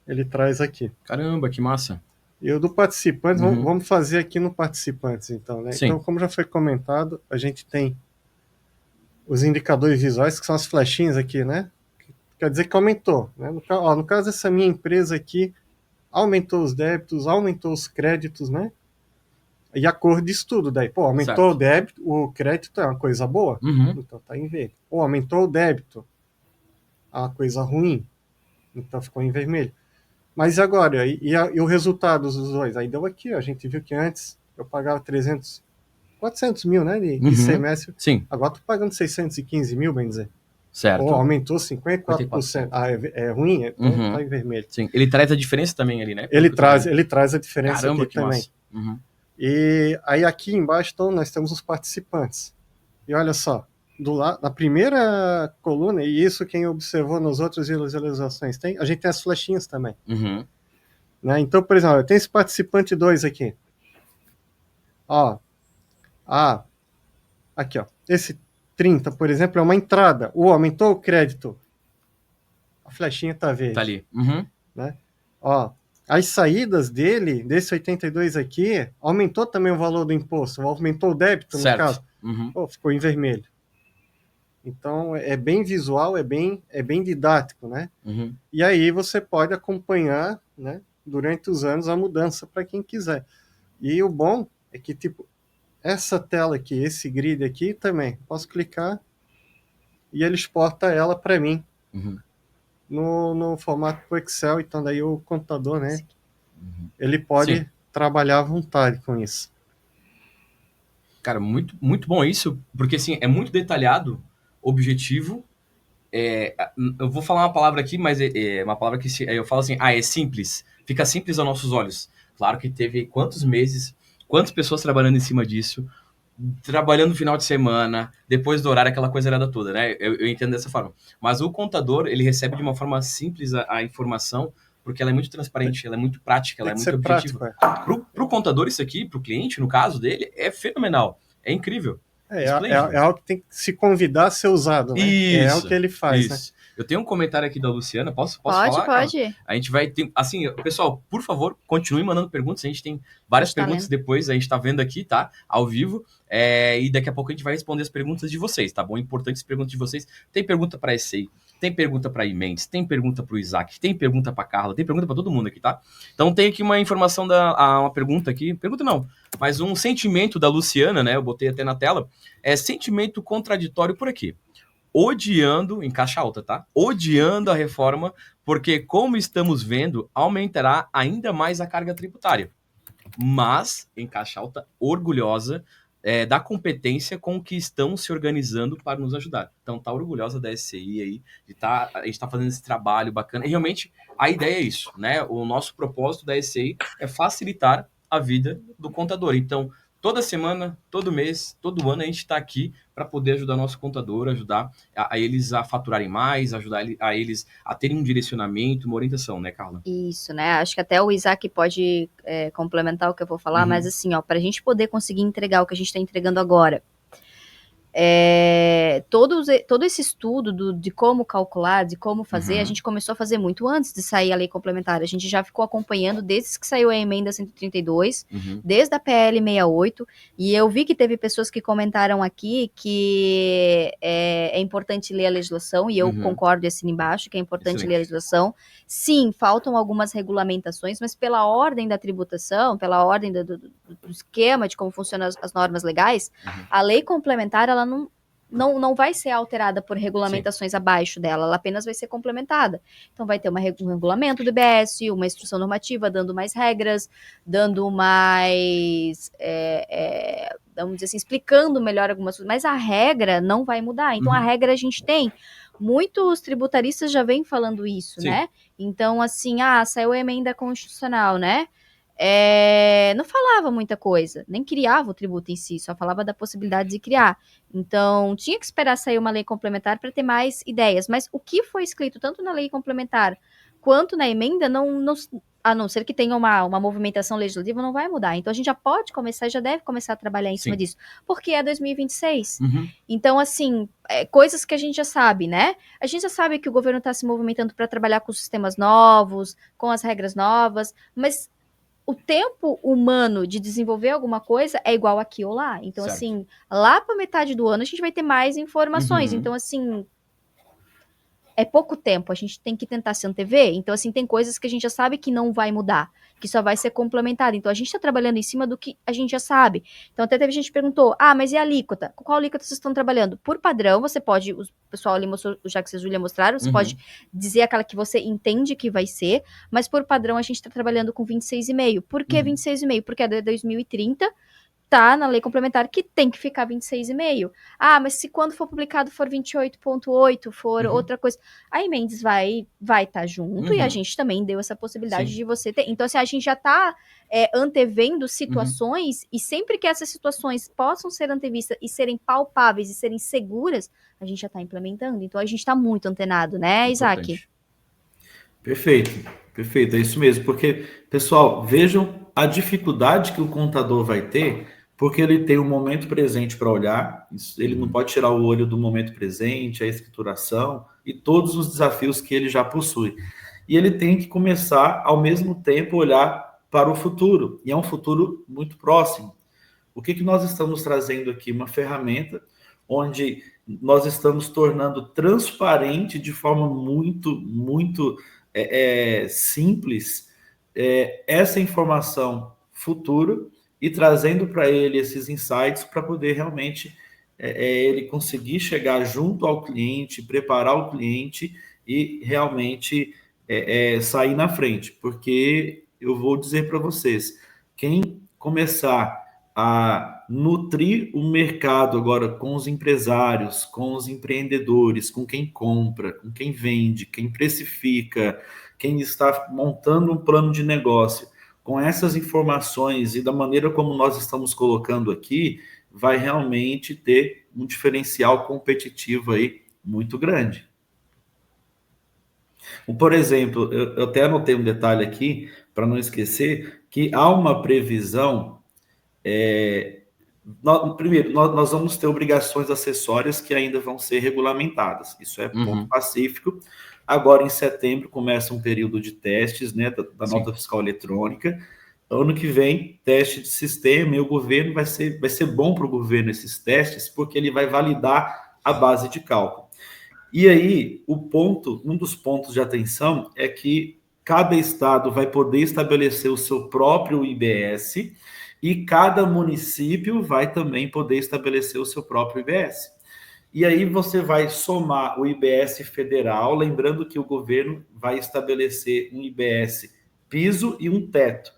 ele traz aqui. Caramba, que massa. E o do participante, vamos fazer aqui no participantes, então, né? Sim. Então, como já foi comentado, a gente tem os indicadores visuais, que são as flechinhas aqui, né? Quer dizer que aumentou, né? No caso dessa minha empresa aqui, aumentou os débitos, aumentou os créditos, né? E a cor diz tudo daí. Pô, aumentou certo. O débito, o crédito é uma coisa boa, então tá em verde. Ou aumentou o débito, é uma coisa ruim, então ficou em vermelho. Mas agora, e o resultado dos dois? Aí deu aqui, ó, a gente viu que antes eu pagava 400 mil, né, de semestre. Sim. Agora tô pagando 615 mil, bem dizer. Certo. Ou aumentou 54%. É ruim? Então tá em vermelho. Sim, ele traz a diferença também ali, né? Ele traz a diferença. Caramba, aqui também. Massa. E aí aqui embaixo, então, nós temos os participantes. E olha só, na primeira coluna, e isso quem observou nas outras visualizações tem, a gente tem as flechinhas também. Né? Então, por exemplo, tem esse participante 2 aqui. Ó. Aqui, ó. Esse 30, por exemplo, é uma entrada. Aumentou o crédito. A flechinha tá verde. Tá ali. Né? Ó. As saídas dele, desse 82 aqui, aumentou também o valor do imposto. Aumentou o débito, no caso. Ficou em vermelho. Então, é bem visual, é bem didático, né? E aí você pode acompanhar, né, durante os anos a mudança para quem quiser. E o bom é que, tipo, essa tela aqui, esse grid aqui também, posso clicar e ele exporta ela para mim. No formato pro Excel, então daí o computador, né, ele pode trabalhar à vontade com isso. Cara, muito, muito bom isso, porque assim, é muito detalhado, objetivo. Eu vou falar uma palavra aqui, mas é uma palavra que eu falo assim, é simples, fica simples aos nossos olhos. Claro que teve quantos meses, quantas pessoas trabalhando em cima disso, trabalhando no final de semana, depois do horário, aquela coisa errada toda, né? Eu entendo dessa forma. Mas o contador, ele recebe de uma forma simples a informação, porque ela é muito transparente, ela é muito prática, ela é muito objetiva. Pro contador, isso aqui, pro cliente, no caso dele, é fenomenal, é incrível. É algo que tem que se convidar a ser usado, né? Isso, é o que ele faz, né? Eu tenho um comentário aqui da Luciana, posso falar? Pode. A gente vai ter, assim, pessoal, por favor, continue mandando perguntas, a gente tem várias perguntas depois, a gente tá vendo aqui, tá? Ao vivo, e daqui a pouco a gente vai responder as perguntas de vocês, tá bom? Importantes perguntas de vocês. Tem pergunta para ECEI, tem pergunta para Mendes, tem pergunta para o Isaac, tem pergunta para Carla, tem pergunta para todo mundo aqui, tá? Então tem aqui uma informação, uma pergunta aqui, pergunta não, mas um sentimento da Luciana, né? Eu botei até na tela, sentimento contraditório por aqui. Odiando, em caixa alta, tá? Odiando a reforma, porque como estamos vendo, aumentará ainda mais a carga tributária. Mas, em caixa alta, orgulhosa da competência com que estão se organizando para nos ajudar. Então, tá orgulhosa da SCI aí, a gente tá fazendo esse trabalho bacana. E realmente, a ideia é isso, né? O nosso propósito da SCI é facilitar a vida do contador. Então, toda semana, todo mês, todo ano, a gente está aqui para poder ajudar nosso contador, ajudar a eles a faturarem mais, ajudar a eles a terem um direcionamento, uma orientação, né, Carla? Isso, né? Acho que até o Isaac pode complementar o que eu vou falar, mas assim, ó, para a gente poder conseguir entregar o que a gente está entregando agora, todo esse estudo de como calcular, de como fazer, a gente começou a fazer muito antes de sair a lei complementar. A gente já ficou acompanhando desde que saiu a emenda 132, desde a PL 68, e eu vi que teve pessoas que comentaram aqui que é importante ler a legislação, e eu concordo e assino embaixo, que é importante ler a legislação. Sim, faltam algumas regulamentações, mas pela ordem da tributação, pela ordem do esquema de como funcionam as normas legais, a lei complementar, ela não vai ser alterada por regulamentações abaixo dela, ela apenas vai ser complementada. Então vai ter um regulamento do IBS, uma instrução normativa dando mais regras, dando mais, vamos dizer assim, explicando melhor algumas coisas, mas a regra não vai mudar. Então a regra a gente tem. Muitos tributaristas já vêm falando isso, né? Então, assim, saiu a emenda constitucional, né? não falava muita coisa, nem criava o tributo em si, só falava da possibilidade de criar. Então, tinha que esperar sair uma lei complementar para ter mais ideias. Mas o que foi escrito tanto na lei complementar quanto na emenda, a não ser que tenha uma movimentação legislativa, não vai mudar. Então, a gente já pode começar, já deve começar a trabalhar em cima disso, porque é 2026. Então, assim, coisas que a gente já sabe, né? A gente já sabe que o governo está se movimentando para trabalhar com sistemas novos, com as regras novas, mas o tempo humano de desenvolver alguma coisa é igual aqui ou lá. Então, certo. Assim, lá para metade do ano a gente vai ter mais informações. Então, assim, é pouco tempo. A gente tem que tentar se antever. Então, assim, tem coisas que a gente já sabe que não vai mudar, que só vai ser complementada. Então, a gente está trabalhando em cima do que a gente já sabe. Então, até teve gente que perguntou, mas e a alíquota? Qual alíquota vocês estão trabalhando? Por padrão, você pode, o pessoal ali mostrou, o Jacques e a Júlia mostraram, você pode dizer aquela que você entende que vai ser, mas por padrão a gente está trabalhando com 26,5. Por que 26,5? Porque é de 2030, tá na lei complementar que tem que ficar 26,5. Mas se quando for publicado for 28,8, for outra coisa, aí Mendes vai estar junto e a gente também deu essa possibilidade de você ter. Então, assim, a gente já tá antevendo situações e sempre que essas situações possam ser antevistas e serem palpáveis e serem seguras, a gente já tá implementando. Então, a gente tá muito antenado, né, Isaac? Perfeito, é isso mesmo. Porque, pessoal, vejam a dificuldade que o contador vai ter, porque ele tem o momento presente para olhar, ele não pode tirar o olho do momento presente, a escrituração e todos os desafios que ele já possui. E ele tem que começar, ao mesmo tempo, olhar para o futuro, e é um futuro muito próximo. O que nós estamos trazendo aqui? Uma ferramenta onde nós estamos tornando transparente de forma muito simples essa informação futura e trazendo para ele esses insights para poder realmente ele conseguir chegar junto ao cliente, preparar o cliente e realmente sair na frente. Porque eu vou dizer para vocês, quem começar a nutrir o mercado agora com os empresários, com os empreendedores, com quem compra, com quem vende, quem precifica, quem está montando um plano de negócio, com essas informações e da maneira como nós estamos colocando aqui, vai realmente ter um diferencial competitivo aí muito grande. Por exemplo, eu até anotei um detalhe aqui, para não esquecer, que há uma previsão. Primeiro, nós vamos ter obrigações acessórias que ainda vão ser regulamentadas. Isso é ponto pacífico. Agora, em setembro, começa um período de testes, né, da nota fiscal eletrônica. Ano que vem, teste de sistema, e o governo vai ser bom para o governo esses testes, porque ele vai validar a base de cálculo. E aí, um dos pontos de atenção é que cada estado vai poder estabelecer o seu próprio IBS e cada município vai também poder estabelecer o seu próprio IBS. E aí você vai somar o IBS federal, lembrando que o governo vai estabelecer um IBS piso e um teto.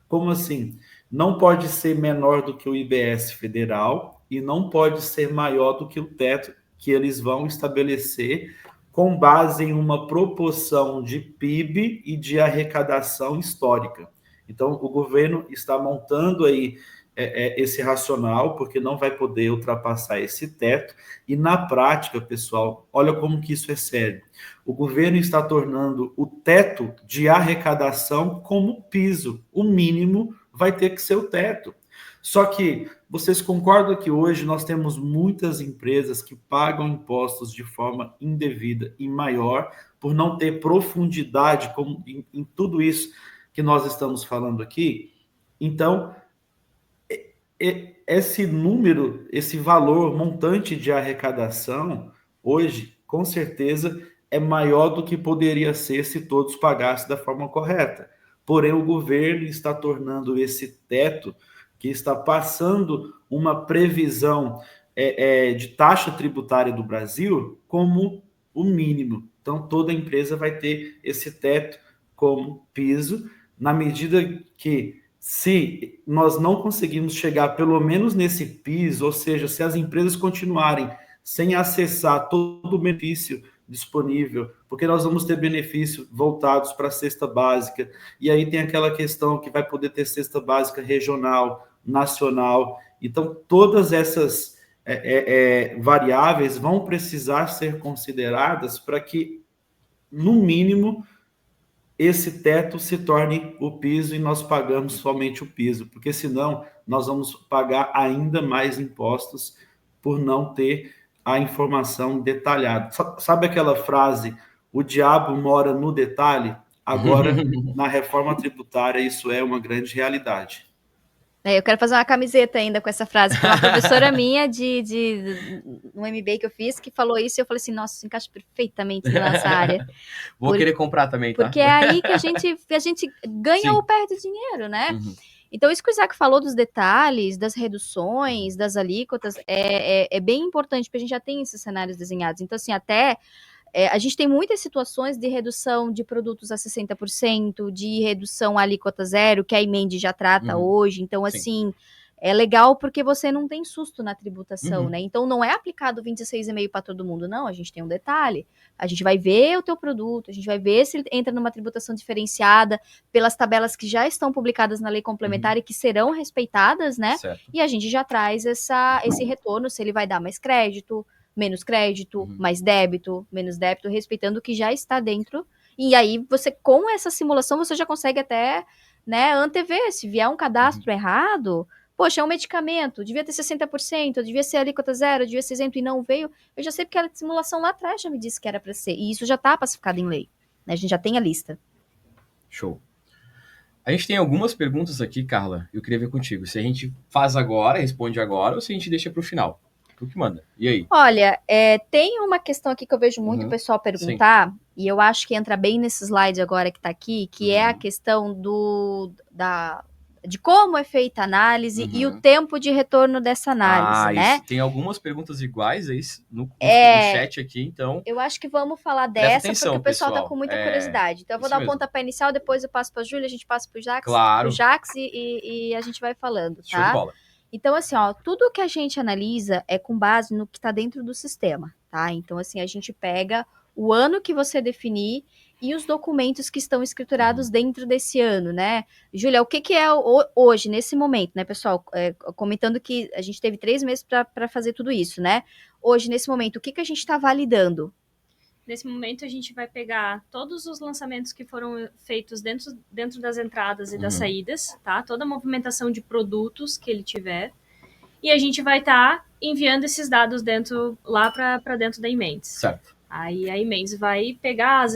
Como assim? Não pode ser menor do que o IBS federal e não pode ser maior do que o teto que eles vão estabelecer com base em uma proporção de PIB e de arrecadação histórica. Então, o governo está montando aí esse racional, porque não vai poder ultrapassar esse teto. E na prática, pessoal, olha como que isso é sério. O governo está tornando o teto de arrecadação como piso. O mínimo vai ter que ser o teto. Só que vocês concordam que hoje nós temos muitas empresas que pagam impostos de forma indevida e maior por não ter profundidade em tudo isso que nós estamos falando aqui? Então, esse número, esse valor montante de arrecadação, hoje, com certeza, é maior do que poderia ser se todos pagassem da forma correta. Porém, o governo está tornando esse teto, que está passando uma previsão de taxa tributária do Brasil, como o mínimo. Então, toda empresa vai ter esse teto como piso, na medida que, se nós não conseguirmos chegar pelo menos nesse piso, ou seja, se as empresas continuarem sem acessar todo o benefício disponível, porque nós vamos ter benefícios voltados para a cesta básica, e aí tem aquela questão que vai poder ter cesta básica regional, nacional. Então, todas essas variáveis vão precisar ser consideradas para que, no mínimo, esse teto se torne o piso e nós pagamos somente o piso, porque senão nós vamos pagar ainda mais impostos por não ter a informação detalhada. Sabe aquela frase, o diabo mora no detalhe? Agora, na reforma tributária, isso é uma grande realidade. Eu quero fazer uma camiseta ainda com essa frase, que uma professora minha no MBA que eu fiz, que falou isso, e eu falei assim, nossa, isso encaixa perfeitamente na nossa área. Vou querer comprar também, tá? Porque é aí que a gente ganha ou perde dinheiro, né? Uhum. Então, isso que o Isaac falou dos detalhes, das reduções, das alíquotas, é bem importante, porque a gente já tem esses cenários desenhados. Então, assim, a gente tem muitas situações de redução de produtos a 60%, de redução à alíquota zero, que a emenda já trata hoje. Então, assim, é legal porque você não tem susto na tributação, né? Então, não é aplicado 26,5% para todo mundo, não. A gente tem um detalhe. A gente vai ver o teu produto, a gente vai ver se ele entra numa tributação diferenciada pelas tabelas que já estão publicadas na lei complementar e que serão respeitadas, né? Certo. E a gente já traz esse retorno, se ele vai dar mais crédito, menos crédito, mais débito, menos débito, respeitando o que já está dentro. E aí, você, com essa simulação, você já consegue até, né, antever. Se vier um cadastro errado, poxa, é um medicamento, devia ter 60%, devia ser alíquota zero, devia ser isento e não veio. Eu já sei porque a simulação lá atrás já me disse que era para ser. E isso já está pacificado em lei, né? A gente já tem a lista. Show. A gente tem algumas perguntas aqui, Carla. Eu queria ver contigo. Se a gente faz agora, responde agora, ou se a gente deixa para o final. O que manda? E aí? Olha, tem uma questão aqui que eu vejo muito o pessoal perguntar, e eu acho que entra bem nesse slide agora que está aqui, que é a questão de como é feita a análise e o tempo de retorno dessa análise, né? Isso. Tem algumas perguntas iguais aí no chat aqui, então... Eu acho que vamos falar dessa, porque o pessoal está com muita curiosidade. Então, eu vou dar o pontapé inicial, depois eu passo para a Júlia, a gente passa para o Jax, claro. E a gente vai falando, tá? Show de bola. Então, assim, tudo que a gente analisa é com base no que está dentro do sistema, tá? Então, assim, a gente pega o ano que você definir e os documentos que estão escriturados dentro desse ano, né? Júlia, o que é hoje, nesse momento, né, pessoal? Comentando que a gente teve 3 meses para fazer tudo isso, né? Hoje, nesse momento, o que a gente está validando? Nesse momento, a gente vai pegar todos os lançamentos que foram feitos dentro das entradas e das saídas, tá? Toda a movimentação de produtos que ele tiver. E a gente vai estar enviando esses dados lá para dentro da Emendes. Certo. Aí a Emendes vai pegar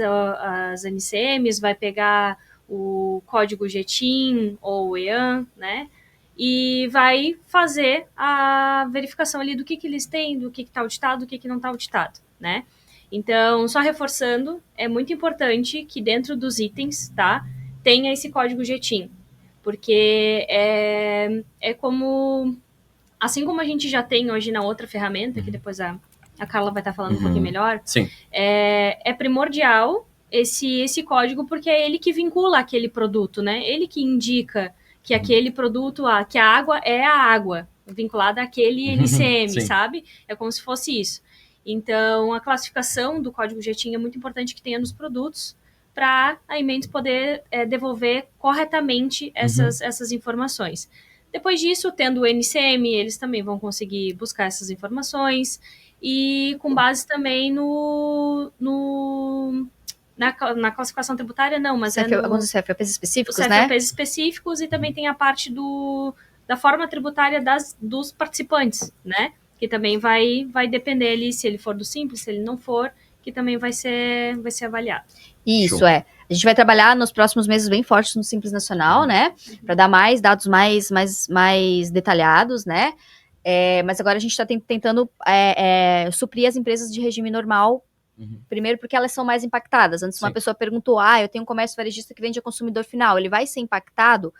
as NCMs, vai pegar o código GTIN ou o EAN, né? E vai fazer a verificação ali do que eles têm, do que está auditado, do que não está auditado, né? Então, só reforçando, é muito importante que dentro dos itens, tá, tenha esse código GTIN, porque é como, assim como a gente já tem hoje na outra ferramenta, que depois a Carla vai estar falando um pouquinho melhor, sim. É primordial esse código, porque é ele que vincula aquele produto, né? Ele que indica que aquele produto, que a água é a água, vinculada àquele NCM, sabe? É como se fosse isso. Então, a classificação do código GTIN é muito importante que tenha nos produtos para a Emendes poder devolver corretamente essas informações. Depois disso, tendo o NCM, eles também vão conseguir buscar essas informações e com base também na classificação tributária, não, mas alguns CFPs específicos, os CFPs específicos, e também tem a parte da forma tributária dos participantes, né? Que também vai depender ali, se ele for do Simples, se ele não for, que também vai ser avaliado. Isso, A gente vai trabalhar nos próximos meses bem fortes no Simples Nacional, né? Para dar mais dados mais detalhados, né? Mas agora a gente está tentando suprir as empresas de regime normal, primeiro porque elas são mais impactadas. Antes, uma pessoa perguntou, eu tenho um comércio varejista que vende a consumidor final, ele vai ser impactado?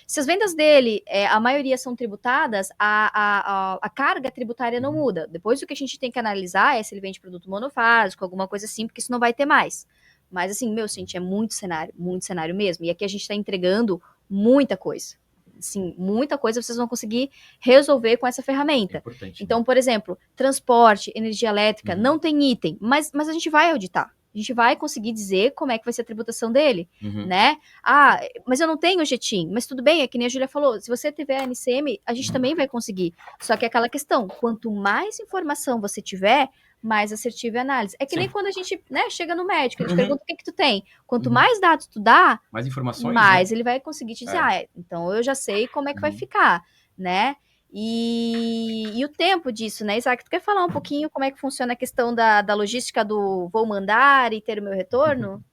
Se as vendas dele, a maioria são tributadas, a carga tributária não muda. Depois, o que a gente tem que analisar é se ele vende produto monofásico, alguma coisa assim, porque isso não vai ter mais. Mas, assim, gente, é muito cenário mesmo. E aqui a gente está entregando muita coisa. assim, muita coisa vocês vão conseguir resolver com essa ferramenta. Então, por exemplo, transporte, energia elétrica, não tem item, mas a gente vai auditar. A gente vai conseguir dizer como é que vai ser a tributação dele, né? Ah, mas eu não tenho JETIM. Mas tudo bem, é que nem a Júlia falou, se você tiver a NCM, a gente também vai conseguir. Só que é aquela questão, quanto mais informação você tiver, mais assertiva é a análise. É que nem quando a gente, né, chega no médico, ele te pergunta o que tu tem. Quanto mais dados tu dá, mais informações, mais ele vai conseguir te dizer, então eu já sei como é que vai ficar, né? E o tempo disso, né, Isaac? Tu quer falar um pouquinho como é que funciona a questão da logística do vou mandar e ter o meu retorno?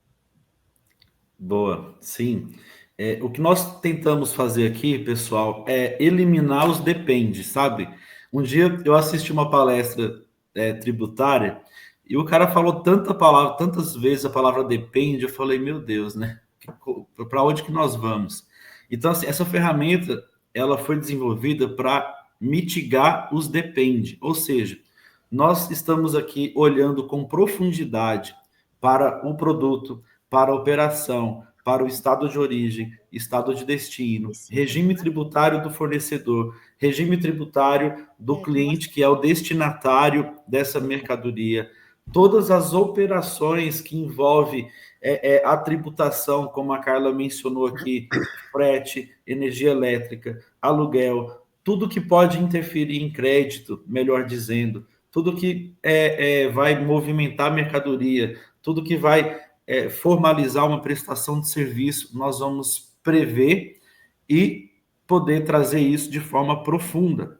Boa, sim. O que nós tentamos fazer aqui, pessoal, é eliminar os depende, sabe? Um dia eu assisti uma palestra tributária e o cara falou tantas vezes a palavra depende, eu falei, meu Deus, né? Para onde que nós vamos? Então, assim, essa ferramenta, ela foi desenvolvida para mitigar os depende, ou seja, nós estamos aqui olhando com profundidade para o produto, para a operação, para o estado de origem, estado de destino, regime tributário do fornecedor, regime tributário do cliente, que é o destinatário dessa mercadoria, todas as operações que envolvem a tributação, como a Carla mencionou aqui, frete, energia elétrica, aluguel, tudo que pode interferir em crédito, melhor dizendo, tudo que vai movimentar a mercadoria, tudo que vai formalizar uma prestação de serviço, nós vamos prever e poder trazer isso de forma profunda.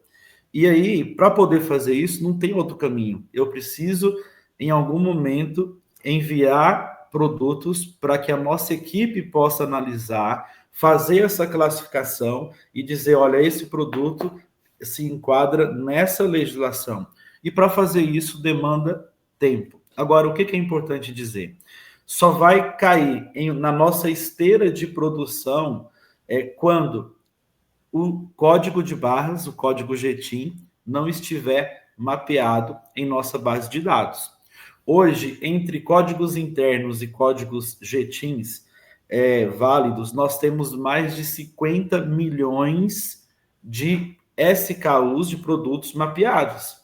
E aí, para poder fazer isso, não tem outro caminho. Eu preciso, em algum momento, enviar produtos para que a nossa equipe possa analisar, fazer essa classificação e dizer, olha, esse produto se enquadra nessa legislação. E para fazer isso, demanda tempo. Agora, o que é importante dizer? Só vai cair na nossa esteira de produção quando o código de barras, o código JETIM, não estiver mapeado em nossa base de dados. Hoje, entre códigos internos e códigos JETIMs válidos, nós temos mais de 50 milhões de SKUs, de produtos mapeados.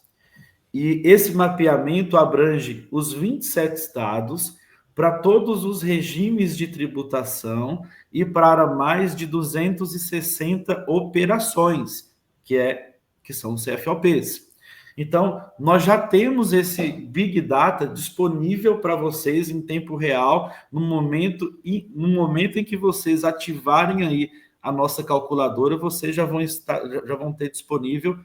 E esse mapeamento abrange os 27 estados, para todos os regimes de tributação e para mais de 260 operações, que são os CFOPs. Então, nós já temos esse Big Data disponível para vocês em tempo real, no momento em que vocês ativarem aí a nossa calculadora, vocês já vão ter disponível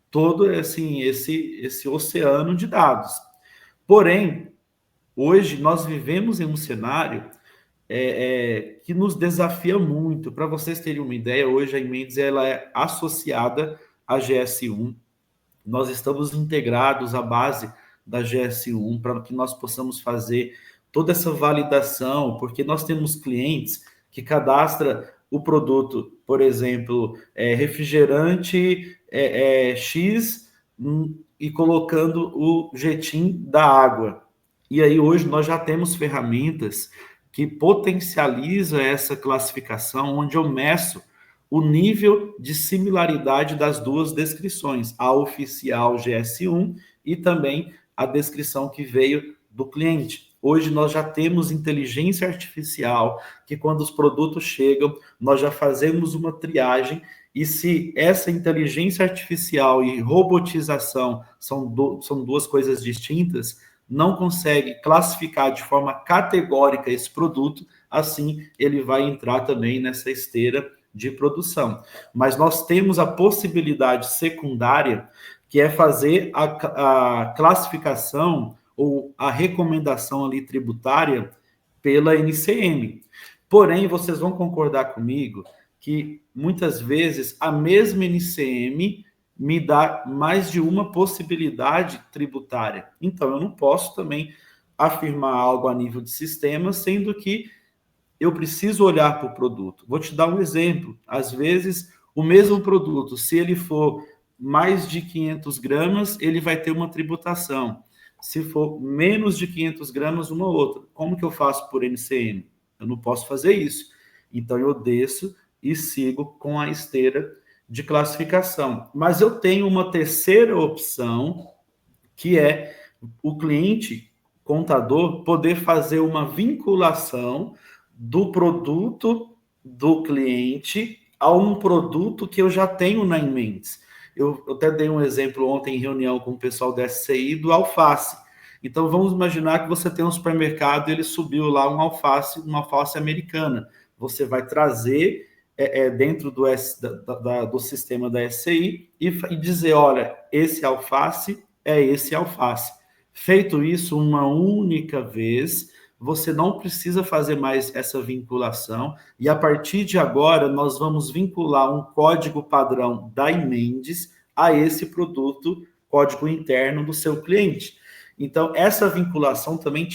todo assim, esse oceano de dados. Porém, hoje nós vivemos em um cenário que nos desafia muito. Para vocês terem uma ideia, hoje a Imendes ela é associada à GS1. Nós estamos integrados à base da GS1 para que nós possamos fazer toda essa validação, porque nós temos clientes que cadastram o produto, por exemplo, refrigerante X e colocando o JETIM da água. E aí hoje nós já temos ferramentas que potencializam essa classificação, onde eu meço o nível de similaridade das duas descrições, a oficial GS1 e também a descrição que veio do cliente. Hoje nós já temos inteligência artificial, que quando os produtos chegam, nós já fazemos uma triagem, e se essa inteligência artificial e robotização são duas coisas distintas, não consegue classificar de forma categórica esse produto, assim ele vai entrar também nessa esteira de produção. Mas nós temos a possibilidade secundária, que é fazer a classificação ou a recomendação ali tributária pela NCM. Porém, vocês vão concordar comigo que muitas vezes a mesma NCM me dá mais de uma possibilidade tributária. Então, eu não posso também afirmar algo a nível de sistema, sendo que eu preciso olhar para o produto. Vou te dar um exemplo. Às vezes, o mesmo produto, se ele for mais de 500 gramas, ele vai ter uma tributação. Se for menos de 500 gramas, uma outra. Como que eu faço por NCM? Eu não posso fazer isso. Então, eu desço e sigo com a esteira de classificação. Mas eu tenho uma terceira opção, que é o cliente contador poder fazer uma vinculação do produto do cliente a um produto que eu já tenho na Mendes. Eu até dei um exemplo ontem em reunião com o pessoal da SCI do alface. Então, vamos imaginar que você tem um supermercado e ele subiu lá uma alface americana. Você vai trazer dentro do sistema da SCI e dizer, olha, esse alface é esse alface. Feito isso uma única vez, você não precisa fazer mais essa vinculação, e a partir de agora nós vamos vincular um código padrão da Mendes a esse produto, código interno do seu cliente. Então, essa vinculação também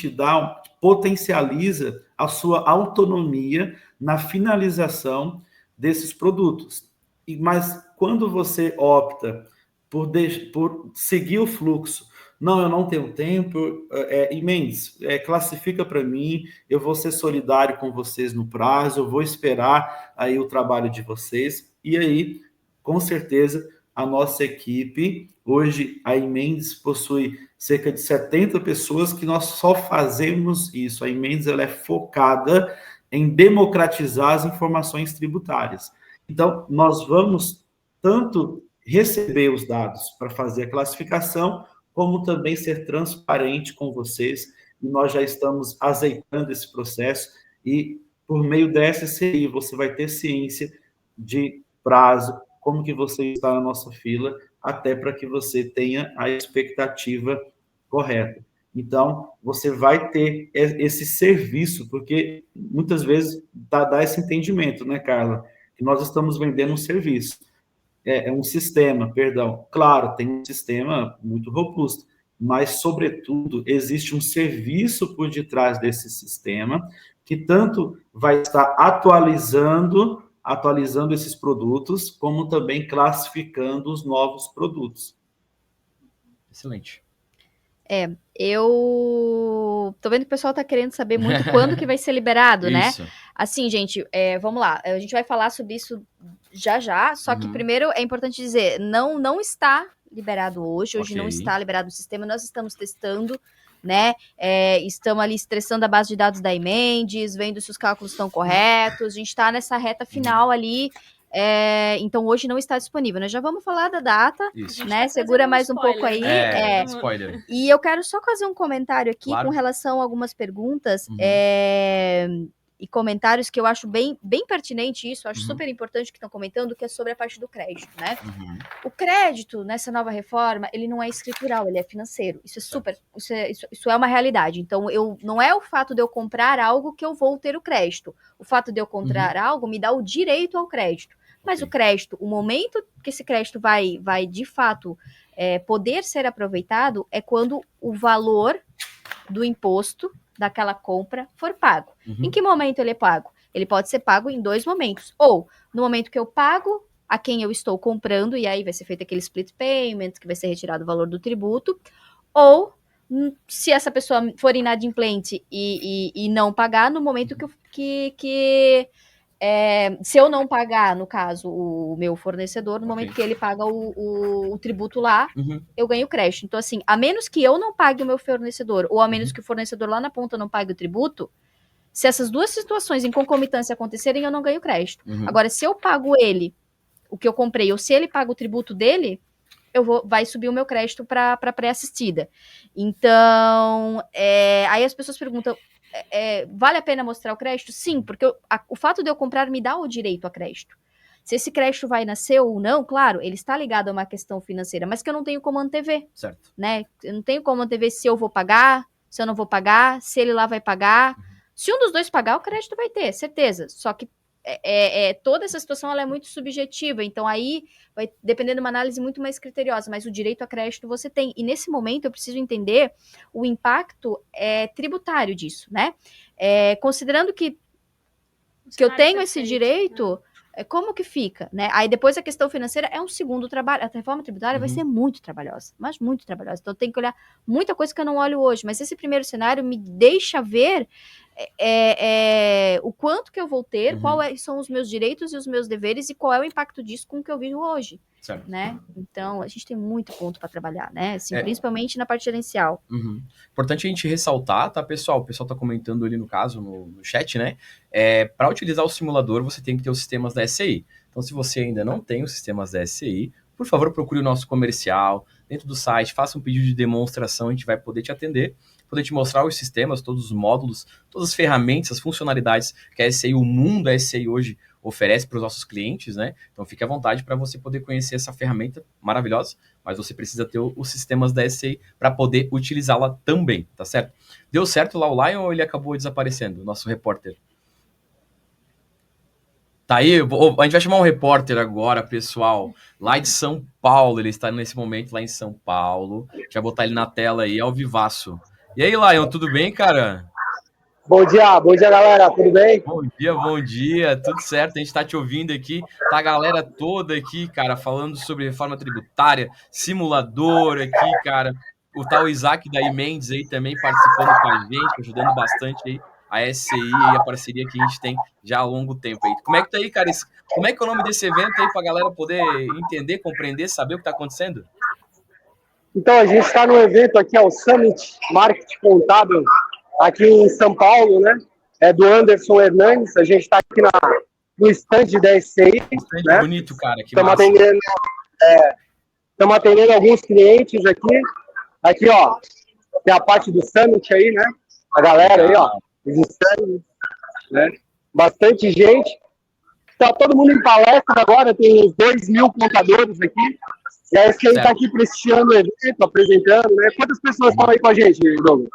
potencializa a sua autonomia na finalização desses produtos. Mas quando você opta por seguir o fluxo, não, eu não tenho tempo, Mendes, classifica para mim, eu vou ser solidário com vocês no prazo, eu vou esperar aí o trabalho de vocês, e aí, com certeza, a nossa equipe, hoje a Mendes possui cerca de 70 pessoas que nós só fazemos isso. A Mendes ela é focada em democratizar as informações tributárias. Então, nós vamos tanto receber os dados para fazer a classificação, como também ser transparente com vocês, e nós já estamos azeitando esse processo, e por meio da SCI você vai ter ciência de prazo, como que você está na nossa fila, até para que você tenha a expectativa correta. Então, você vai ter esse serviço, porque muitas vezes dá esse entendimento, né, Carla? Que nós estamos vendendo um serviço. Um sistema, perdão. Claro, tem um sistema muito robusto, mas, sobretudo, existe um serviço por detrás desse sistema que tanto vai estar atualizando esses produtos, como também classificando os novos produtos. Excelente. Eu tô vendo que o pessoal tá querendo saber muito quando que vai ser liberado, né? Isso. Assim, gente, vamos lá. A gente vai falar sobre isso já, só que primeiro é importante dizer, não está liberado hoje não está liberado o sistema, nós estamos testando, né? Estamos ali estressando a base de dados da Mendes, vendo se os cálculos estão corretos, a gente está nessa reta final ali. Então hoje não está disponível. Nós já vamos falar da data, né? Segura mais um pouco aí. Spoiler. E eu quero só fazer um comentário aqui com relação a algumas perguntas e comentários que eu acho bem pertinente isso, acho super importante que estão comentando, que é sobre a parte do crédito, né? O crédito, nessa nova reforma, ele não é escritural, ele é financeiro. Isso é super, isso é uma realidade. Então, não é o fato de eu comprar algo que eu vou ter o crédito. O fato de eu comprar algo me dá o direito ao crédito. Mas o crédito, o momento que esse crédito vai de fato poder ser aproveitado é quando o valor do imposto daquela compra for pago. Em que momento ele é pago? Ele pode ser pago em 2 momentos. Ou no momento que eu pago a quem eu estou comprando, e aí vai ser feito aquele split payment, que vai ser retirado o valor do tributo, ou se essa pessoa for inadimplente e não pagar, no momento que se eu não pagar, no caso, o meu fornecedor, no momento que ele paga o tributo lá, eu ganho crédito. Então, assim, a menos que eu não pague o meu fornecedor, ou a menos que o fornecedor lá na ponta não pague o tributo, se essas duas situações em concomitância acontecerem, eu não ganho crédito. Agora, se eu pago ele, o que eu comprei, ou se ele paga o tributo dele, vai subir o meu crédito para pré-assistida. Então, aí as pessoas perguntam, vale a pena mostrar o crédito? Sim, porque o fato de eu comprar me dá o direito a crédito. Se esse crédito vai nascer ou não, claro, ele está ligado a uma questão financeira, mas que eu não tenho como antever. Certo. Né? Eu não tenho como antever se eu vou pagar, se eu não vou pagar, se ele lá vai pagar. Se um dos dois pagar, o crédito vai ter, certeza. Só que toda essa situação ela é muito subjetiva, então aí vai depender de uma análise muito mais criteriosa, mas o direito a crédito você tem, e nesse momento eu preciso entender o impacto tributário disso, né? Considerando que eu tenho esse direito, como que fica, né? Aí depois a questão financeira é um segundo trabalho, a reforma tributária vai ser muito trabalhosa, mas muito trabalhosa, então tem que olhar muita coisa que eu não olho hoje, mas esse primeiro cenário me deixa ver o quanto que eu vou ter, quais são os meus direitos e os meus deveres e qual é o impacto disso com o que eu vivo hoje, né? Então, a gente tem muito ponto para trabalhar, né? Assim, principalmente na parte gerencial. Importante a gente ressaltar, tá, pessoal? O pessoal tá comentando ali no caso, no chat, né? Para utilizar o simulador, você tem que ter os sistemas da SCI. Então, se você ainda não tem os sistemas da SCI, por favor, procure o nosso comercial dentro do site, faça um pedido de demonstração, a gente vai poder te atender, poder te mostrar os sistemas, todos os módulos, todas as ferramentas, as funcionalidades que a SCI, o mundo da SCI hoje oferece para os nossos clientes, né? Então fique à vontade para você poder conhecer essa ferramenta maravilhosa, mas você precisa ter os sistemas da SCI para poder utilizá-la também, tá certo? Deu certo lá o Lion ou ele acabou desaparecendo, o nosso repórter? Tá aí, a gente vai chamar um repórter agora, pessoal, lá de São Paulo, ele está nesse momento lá em São Paulo, já vou botar ele na tela aí, ao vivaço. E aí, Lion, tudo bem, cara? Bom dia, galera, tudo bem? Bom dia, tudo certo, a gente tá te ouvindo aqui, tá a galera toda aqui, cara, falando sobre reforma tributária, simulador aqui, cara, o tal Isaac daí Mendes aí também participando com a gente, ajudando bastante aí a SCI e a parceria que a gente tem já há longo tempo aí. Como é que tá aí, cara? Como é que é o nome desse evento aí pra galera poder entender, compreender, saber o que tá acontecendo? Então, a gente está no evento aqui, o Summit Marketing Contábil, aqui em São Paulo, né? É do Anderson Hernandes. A gente está aqui no stand da SCI. Né? Bonito, cara. Estamos atendendo alguns clientes aqui. Aqui, ó, tem a parte do Summit aí, né? A galera aí, ó, os stands, né? Bastante gente. Tá todo mundo em palestra agora, tem uns 2.000 contadores aqui. E a SCI está aqui prestigiando o evento, apresentando, né? Quantas pessoas estão aí com a gente, Douglas?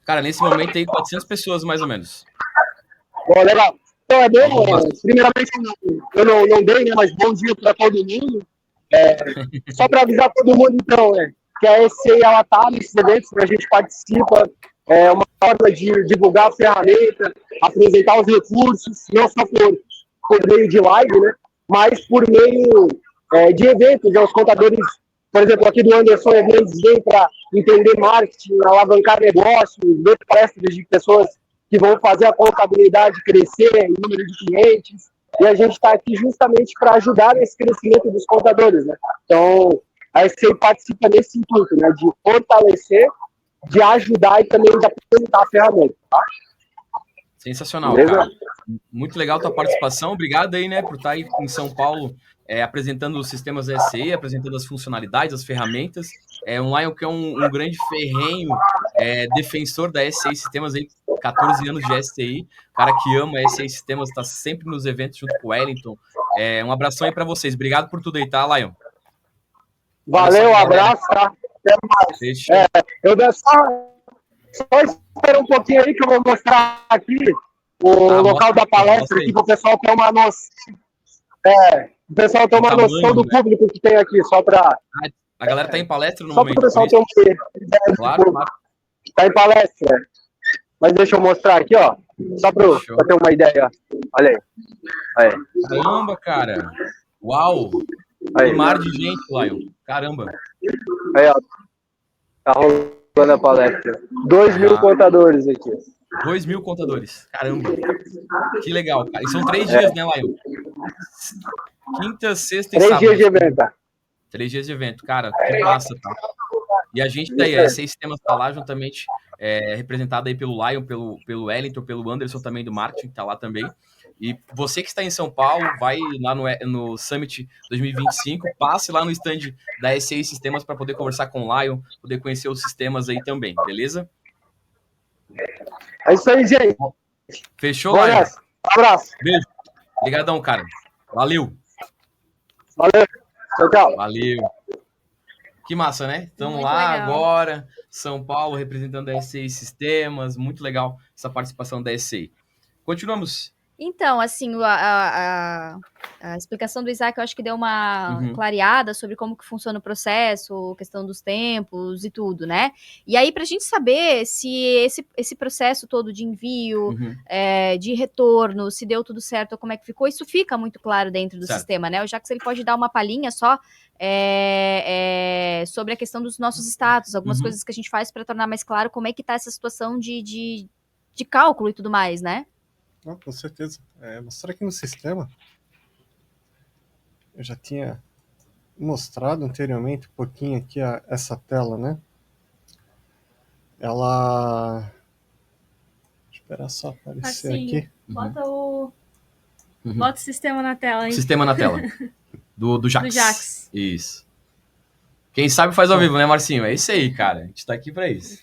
Cara, nesse momento tem 400 pessoas, mais ou menos. Bom, legal. Então, primeiramente, eu não dei, né? Mas bom dia para todo mundo. Só para avisar todo mundo, então, que a SCI, ela tá nesses eventos que a gente participa. É uma forma de divulgar a ferramenta, apresentar os recursos, não só por meio de live, né? Mas por meio de eventos, né? Os contadores, por exemplo, aqui do Anderson Hernandes vem para entender marketing, alavancar negócios, ver palestras de pessoas que vão fazer a contabilidade crescer em número de clientes, e a gente está aqui justamente para ajudar nesse crescimento dos contadores, né? Então, a SCI participa nesse intuito, né? De fortalecer, de ajudar e também de apresentar a ferramenta, tá? Sensacional, beleza? Cara. Muito legal a tua participação. Obrigado aí, né, por estar aí em São Paulo apresentando os sistemas SCI, apresentando as funcionalidades, as ferramentas. Um Lion que é um grande ferrenho defensor da SCI Sistemas aí, 14 anos de SCI, cara que ama a SCI Sistemas, está sempre nos eventos junto com o Wellington. Um abração aí para vocês. Obrigado por tudo aí, tá, Lion? Valeu, um abraço, tá? Até mais. Eu só espera um pouquinho aí que eu vou mostrar aqui o local da palestra aqui para o pessoal ter uma noção. O pessoal tem uma noção do público que tem aqui, só para... A galera tá em palestra no só momento. Só para o pessoal ter uma ideia. Claro. Tá em palestra. Mas deixa eu mostrar aqui, ó. Só para ter uma ideia. Olha aí. Caramba, cara. Uau. Um mar de gente, Lion. Caramba. Aí, ó. Tá rolando a palestra. 2.000 contadores aqui. 2.000 contadores. Caramba. Que legal, cara. E são 3 dias, né, Lion? Quinta, sexta e sábado. 3 dias de evento. 3 dias de evento. Cara, que massa, tá? E a gente daí, a SCI Sistemas tá lá juntamente representada aí pelo Lion, pelo Wellington, pelo Anderson também do marketing, que tá lá também. E você que está em São Paulo, vai lá no Summit 2025, passe lá no stand da SCI Sistemas para poder conversar com o Lion, poder conhecer os sistemas aí também, beleza? É isso aí, gente. Fechou, Lion? Um abraço. Beijo. Obrigadão, cara. Valeu. Valeu. Tchau, tchau. Valeu. Que massa, né? Estamos lá legal. Agora, São Paulo representando a SCI Sistemas, muito legal essa participação da SCI. Continuamos. Então, assim, a explicação do Isaac, eu acho que deu uma clareada sobre como que funciona o processo, questão dos tempos e tudo, né? E aí, para a gente saber se esse processo todo de envio, de retorno, se deu tudo certo ou como é que ficou, isso fica muito claro dentro do sistema, né? O Jacques, ele pode dar uma palhinha só sobre a questão dos nossos status, algumas coisas que a gente faz para tornar mais claro como é que está essa situação de de cálculo e tudo mais, né? Não, com certeza. Mostrar aqui no sistema, eu já tinha mostrado anteriormente um pouquinho aqui essa tela, né? Ela... Deixa eu esperar só aparecer aqui. Bota Bota o sistema na tela, hein? Sistema na tela. Do Jax. Do Jax. Isso. Quem sabe faz ao vivo, né, Marcinho? É isso aí, cara. A gente tá aqui pra isso.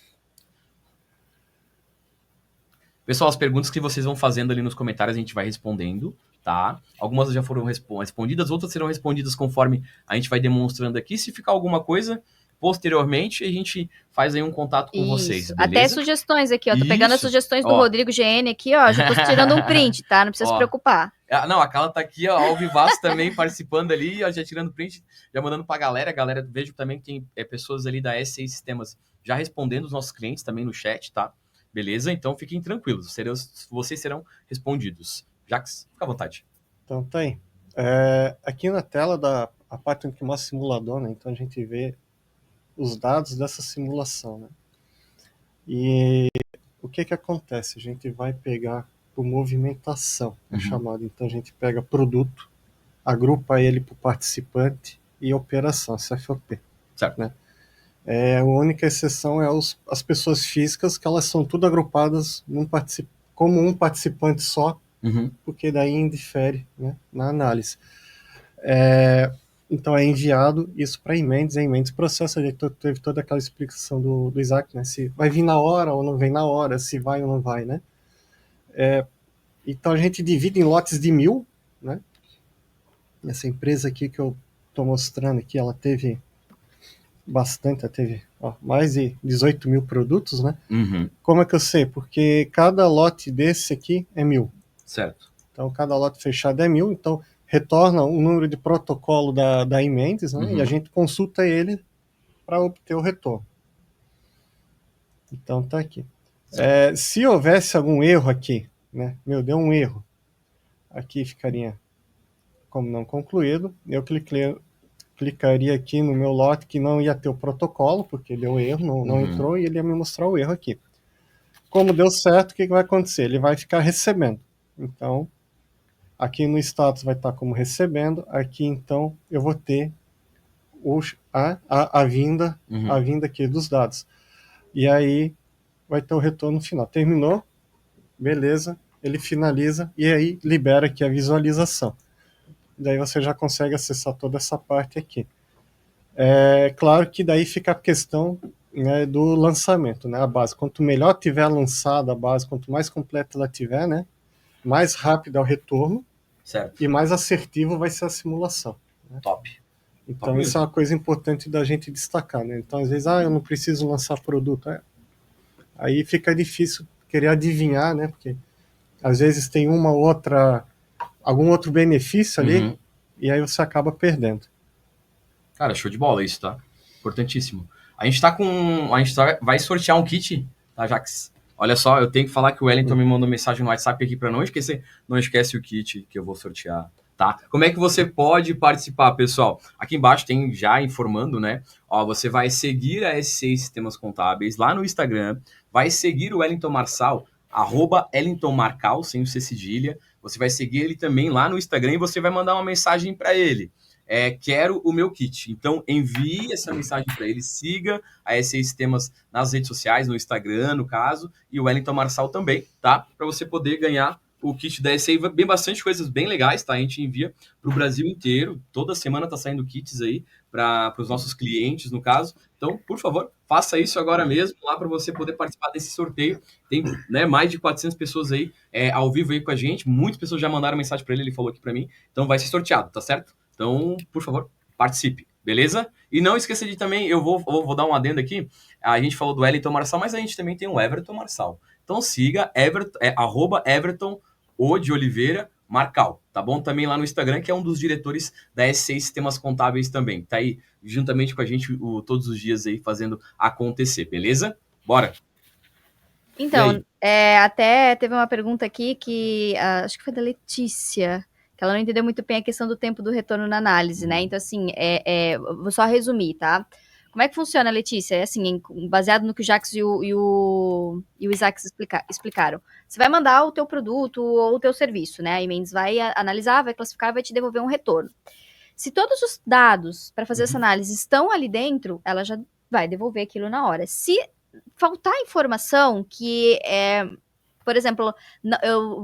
Pessoal, as perguntas que vocês vão fazendo ali nos comentários a gente vai respondendo, tá? Algumas já foram respondidas, outras serão respondidas conforme a gente vai demonstrando aqui. Se ficar alguma coisa, posteriormente a gente faz aí um contato com vocês, beleza? Até sugestões aqui, ó. Tô pegando as sugestões do Rodrigo GN aqui, ó. Já tô tirando um print, tá? Não precisa se preocupar. Não, a Carla tá aqui, ó, ao vivaço também, participando ali, ó, já tirando print, já mandando pra galera. Galera, vejo também que tem pessoas ali da S6 Sistemas já respondendo os nossos clientes também no chat, tá? Beleza? Então fiquem tranquilos, vocês serão respondidos. Jax, fica à vontade. Então tá aí. Aqui na tela a parte onde que mostra o simulador, né? Então a gente vê os dados dessa simulação, né? E o que acontece? A gente vai pegar por movimentação, é chamado. Então a gente pega produto, agrupa ele por participante e operação, CFOP. Certo. Né? A única exceção é as pessoas físicas, que elas são tudo agrupadas como um participante só, porque daí indifere, né, na análise. Então é enviado isso para a Mendes processa, a gente teve toda aquela explicação do Isaac, né, se vai vir na hora ou não vem na hora, se vai ou não vai, né. Então a gente divide em lotes de 1000, né. Essa empresa aqui que eu estou mostrando aqui, ela teve bastante, teve mais de 18 mil produtos, né? Como é que eu sei? Porque cada lote desse aqui é 1000. Certo. Então, cada lote fechado é 1000, então retorna o número de protocolo da Mendes, né? E a gente consulta ele para obter o retorno. Então, tá aqui. Se houvesse algum erro aqui, né? Deu um erro. Aqui ficaria como não concluído. Eu clicaria aqui no meu lote que não ia ter o protocolo, porque deu erro, não entrou, e ele ia me mostrar o erro aqui. Como deu certo, o que vai acontecer? Ele vai ficar recebendo. Então, aqui no status vai estar como recebendo, aqui então eu vou ter a vinda aqui dos dados. E aí vai ter o retorno final. Terminou, beleza, ele finaliza e aí libera aqui a visualização. Daí você já consegue acessar toda essa parte aqui. Claro que daí fica a questão, né, do lançamento, né, a base. Quanto melhor tiver lançada a base, quanto mais completa ela tiver, né, mais rápido é o retorno. Certo. E mais assertivo vai ser a simulação. Né? Top. Então Top isso é uma coisa importante da gente destacar. Né? Então às vezes, eu não preciso lançar produto. Aí fica difícil querer adivinhar, né, porque às vezes tem algum outro benefício ali, e aí você acaba perdendo. Cara, show de bola isso, tá? Importantíssimo. A gente vai sortear um kit, tá, Jax? Olha só, eu tenho que falar que o Wellington me mandou mensagem no WhatsApp aqui para não esquecer. Não esquece o kit que eu vou sortear, tá? Como é que você pode participar, pessoal? Aqui embaixo tem já informando, né? Você vai seguir a S6 Sistemas Contábeis lá no Instagram, vai seguir o Wellington Marçal, @EllingtonMarcal, sem o C cedilha. Você vai seguir ele também lá no Instagram e você vai mandar uma mensagem para ele. Quero o meu kit. Então, envie essa mensagem para ele, siga a S6 Sistemas nas redes sociais, no Instagram, no caso, e o Wellington Marçal também, tá? Para você poder ganhar o kit da S6. Bem, bastante coisas bem legais, tá? A gente envia para o Brasil inteiro. Toda semana tá saindo kits aí para os nossos clientes, no caso. Então, por favor, faça isso agora mesmo, lá para você poder participar desse sorteio. Tem, né, mais de 400 pessoas aí ao vivo aí com a gente. Muitas pessoas já mandaram mensagem para ele falou aqui para mim. Então, vai ser sorteado, tá certo? Então, por favor, participe, beleza? E não esqueça de também, eu vou dar um adendo aqui, a gente falou do Wellington Marçal, mas a gente também tem o Everton Marçal. Então siga @Everton O de Oliveira Marcal, tá bom? Também lá no Instagram, que é um dos diretores da S6 Sistemas Contábeis também. Tá aí juntamente com a gente todos os dias aí fazendo acontecer, beleza? Bora! Então, até teve uma pergunta aqui que acho que foi da Letícia, que ela não entendeu muito bem a questão do tempo do retorno na análise, né? Então, assim, vou só resumir, tá? Como é que funciona, Letícia? É assim, baseado no que o Jax e o Isaac explicaram. Você vai mandar o teu produto ou o teu serviço, né? A Mendes vai analisar, vai classificar, vai te devolver um retorno. Se todos os dados para fazer essa análise estão ali dentro, ela já vai devolver aquilo na hora. Se faltar informação que por exemplo,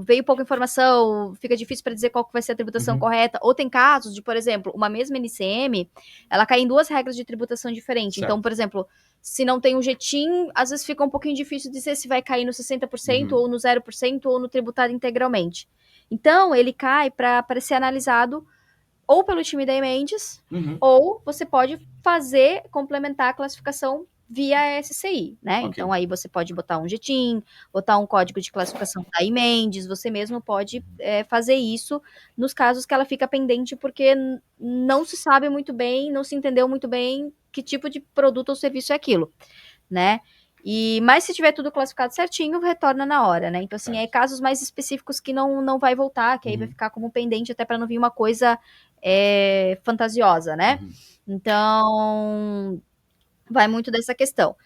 veio pouca informação, fica difícil para dizer qual que vai ser a tributação correta, ou tem casos de, por exemplo, uma mesma NCM, ela cai em 2 regras de tributação diferentes. Certo. Então, por exemplo, se não tem um GTIM, às vezes fica um pouquinho difícil dizer se vai cair no 60% ou no 0% ou no tributado integralmente. Então, ele cai para ser analisado ou pelo time da Mendes, ou você pode complementar a classificação via SCI, né? Okay. Então, aí você pode botar um GTIM, botar um código de classificação da Mendes, você mesmo pode fazer isso nos casos que ela fica pendente, porque não se sabe muito bem, não se entendeu muito bem que tipo de produto ou serviço é aquilo, né? Mas se tiver tudo classificado certinho, retorna na hora, né? Então, assim, casos mais específicos que não vai voltar, que aí vai ficar como pendente, até para não vir uma coisa fantasiosa, né? Então, vai muito dessa questão.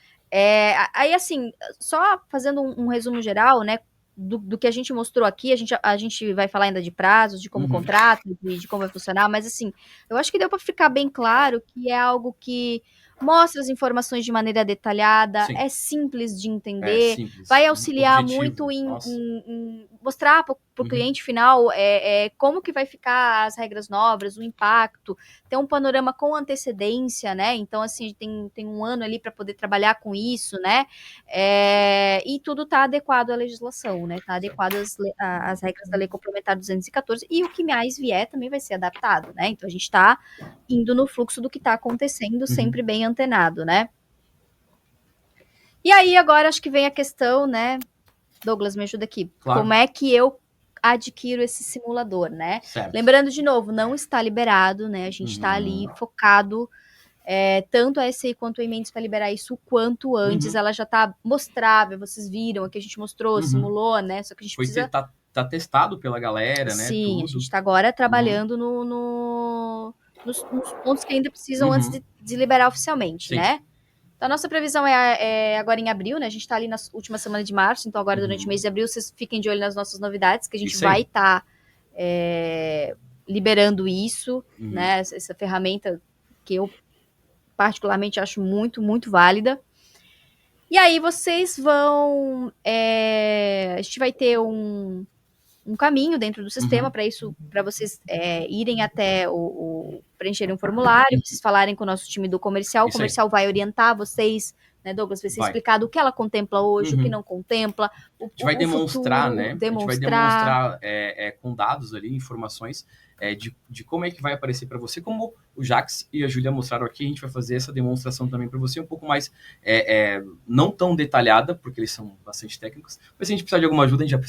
Aí, assim, só fazendo um resumo geral, né, do que a gente mostrou aqui, a gente vai falar ainda de prazos, de como contrato, de como vai funcionar, mas, assim, eu acho que deu para ficar bem claro que é algo que mostra as informações de maneira detalhada, Sim. É simples de entender, simples. Vai auxiliar muito em mostrar para o cliente final como que vai ficar as regras novas, o impacto, ter um panorama com antecedência, né? Então, assim, tem um ano ali para poder trabalhar com isso, né? E tudo está adequado à legislação, né? Está adequado às regras da Lei Complementar 214, e o que mais vier também vai ser adaptado, né? Então, a gente está indo no fluxo do que está acontecendo, sempre bem antenado, né? E aí, agora, acho que vem a questão, né? Douglas, me ajuda aqui. Claro. Como é que eu adquiro esse simulador, né? Certo. Lembrando, de novo, não está liberado, né? A gente está ali focado, tanto a SCI quanto a Mendes para liberar isso o quanto antes. Ela já está mostrável, vocês viram, aqui a gente mostrou, simulou, né? Só que a gente precisa... Tá testado pela galera, né? Sim, tudo. A gente está agora trabalhando nos pontos que ainda precisam antes de liberar oficialmente, Sim. né? Então, a nossa previsão é agora em abril, né? A gente está ali na última semana de março, então agora durante o mês de abril vocês fiquem de olho nas nossas novidades, que a gente vai estar liberando isso, né? Essa ferramenta que eu particularmente acho muito, muito válida. E aí vocês vão... a gente vai ter um caminho dentro do sistema para isso, para vocês irem até preencherem um formulário, vocês falarem com o nosso time do comercial, o comercial vai orientar vocês, né, Douglas, vai ser explicado o que ela contempla hoje, o que não contempla, a gente vai demonstrar, futuro, né? A gente vai demonstrar com dados ali, informações de como é que vai aparecer para você, como o Jax e a Júlia mostraram aqui, a gente vai fazer essa demonstração também para você, um pouco mais, não tão detalhada, porque eles são bastante técnicos, mas se a gente precisar de alguma ajuda, a gente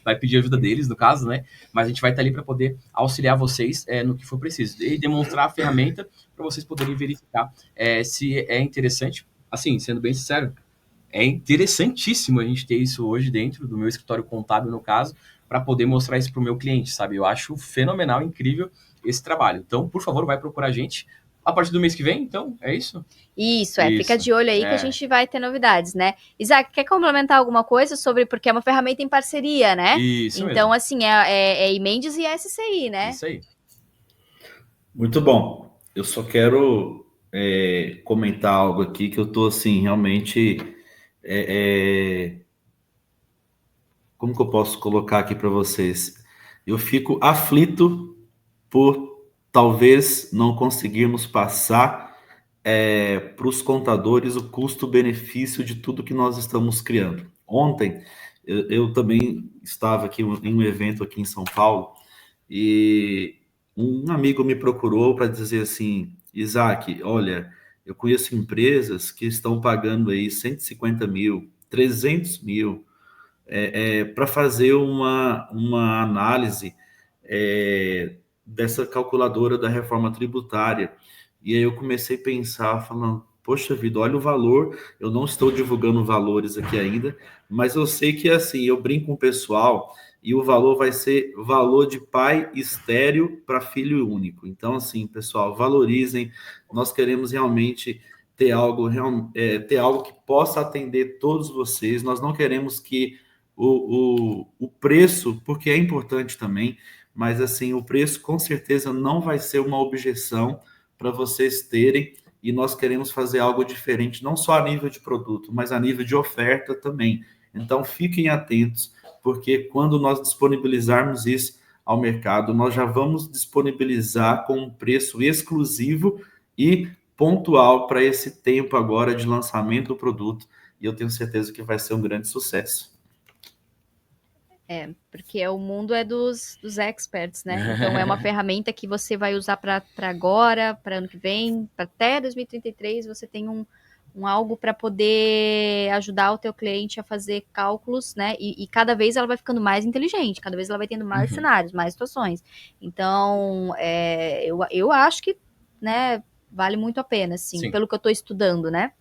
vai pedir ajuda deles, no caso, né? Mas a gente vai estar ali para poder auxiliar vocês no que for preciso, e demonstrar a ferramenta para vocês poderem verificar se é interessante. Assim, sendo bem sincero, é interessantíssimo a gente ter isso hoje dentro do meu escritório contábil, no caso, para poder mostrar isso para o meu cliente, sabe? Eu acho fenomenal, incrível esse trabalho. Então, por favor, vai procurar a gente a partir do mês que vem, então, é isso? Isso. Fica de olho aí que a gente vai ter novidades, né? Isaac, quer complementar alguma coisa sobre, porque é uma ferramenta em parceria, né? Isso então, mesmo. assim, é Mendes e SCI, né? Isso aí. Muito bom. Eu só quero comentar algo aqui que eu tô, assim, realmente... como que eu posso colocar aqui para vocês? Eu fico aflito por talvez não conseguirmos passar para os contadores o custo-benefício de tudo que nós estamos criando. Ontem, eu também estava aqui em um evento aqui em São Paulo e um amigo me procurou para dizer assim, Isaac, olha, eu conheço empresas que estão pagando aí 150 mil, 300 mil, para fazer uma análise dessa calculadora da reforma tributária. E aí eu comecei a pensar, falando, poxa vida, olha o valor, eu não estou divulgando valores aqui ainda, mas eu sei que assim, eu brinco com o pessoal e o valor vai ser valor de pai estéril para filho único. Então, assim, pessoal, valorizem, nós queremos realmente ter algo que possa atender todos vocês. Nós não queremos que o preço, porque é importante também, mas assim, o preço com certeza não vai ser uma objeção para vocês terem, e nós queremos fazer algo diferente, não só a nível de produto, mas a nível de oferta também. Então fiquem atentos, porque quando nós disponibilizarmos isso ao mercado, nós já vamos disponibilizar com um preço exclusivo e pontual para esse tempo agora de lançamento do produto, e eu tenho certeza que vai ser um grande sucesso. Porque o mundo é dos experts, né? Então é uma ferramenta que você vai usar para agora, para ano que vem, para até 2033, você tem um algo para poder ajudar o teu cliente a fazer cálculos, né? E cada vez ela vai ficando mais inteligente, cada vez ela vai tendo mais cenários, mais situações. Então, eu acho que, né, vale muito a pena, assim, Sim. pelo que eu estou estudando, né?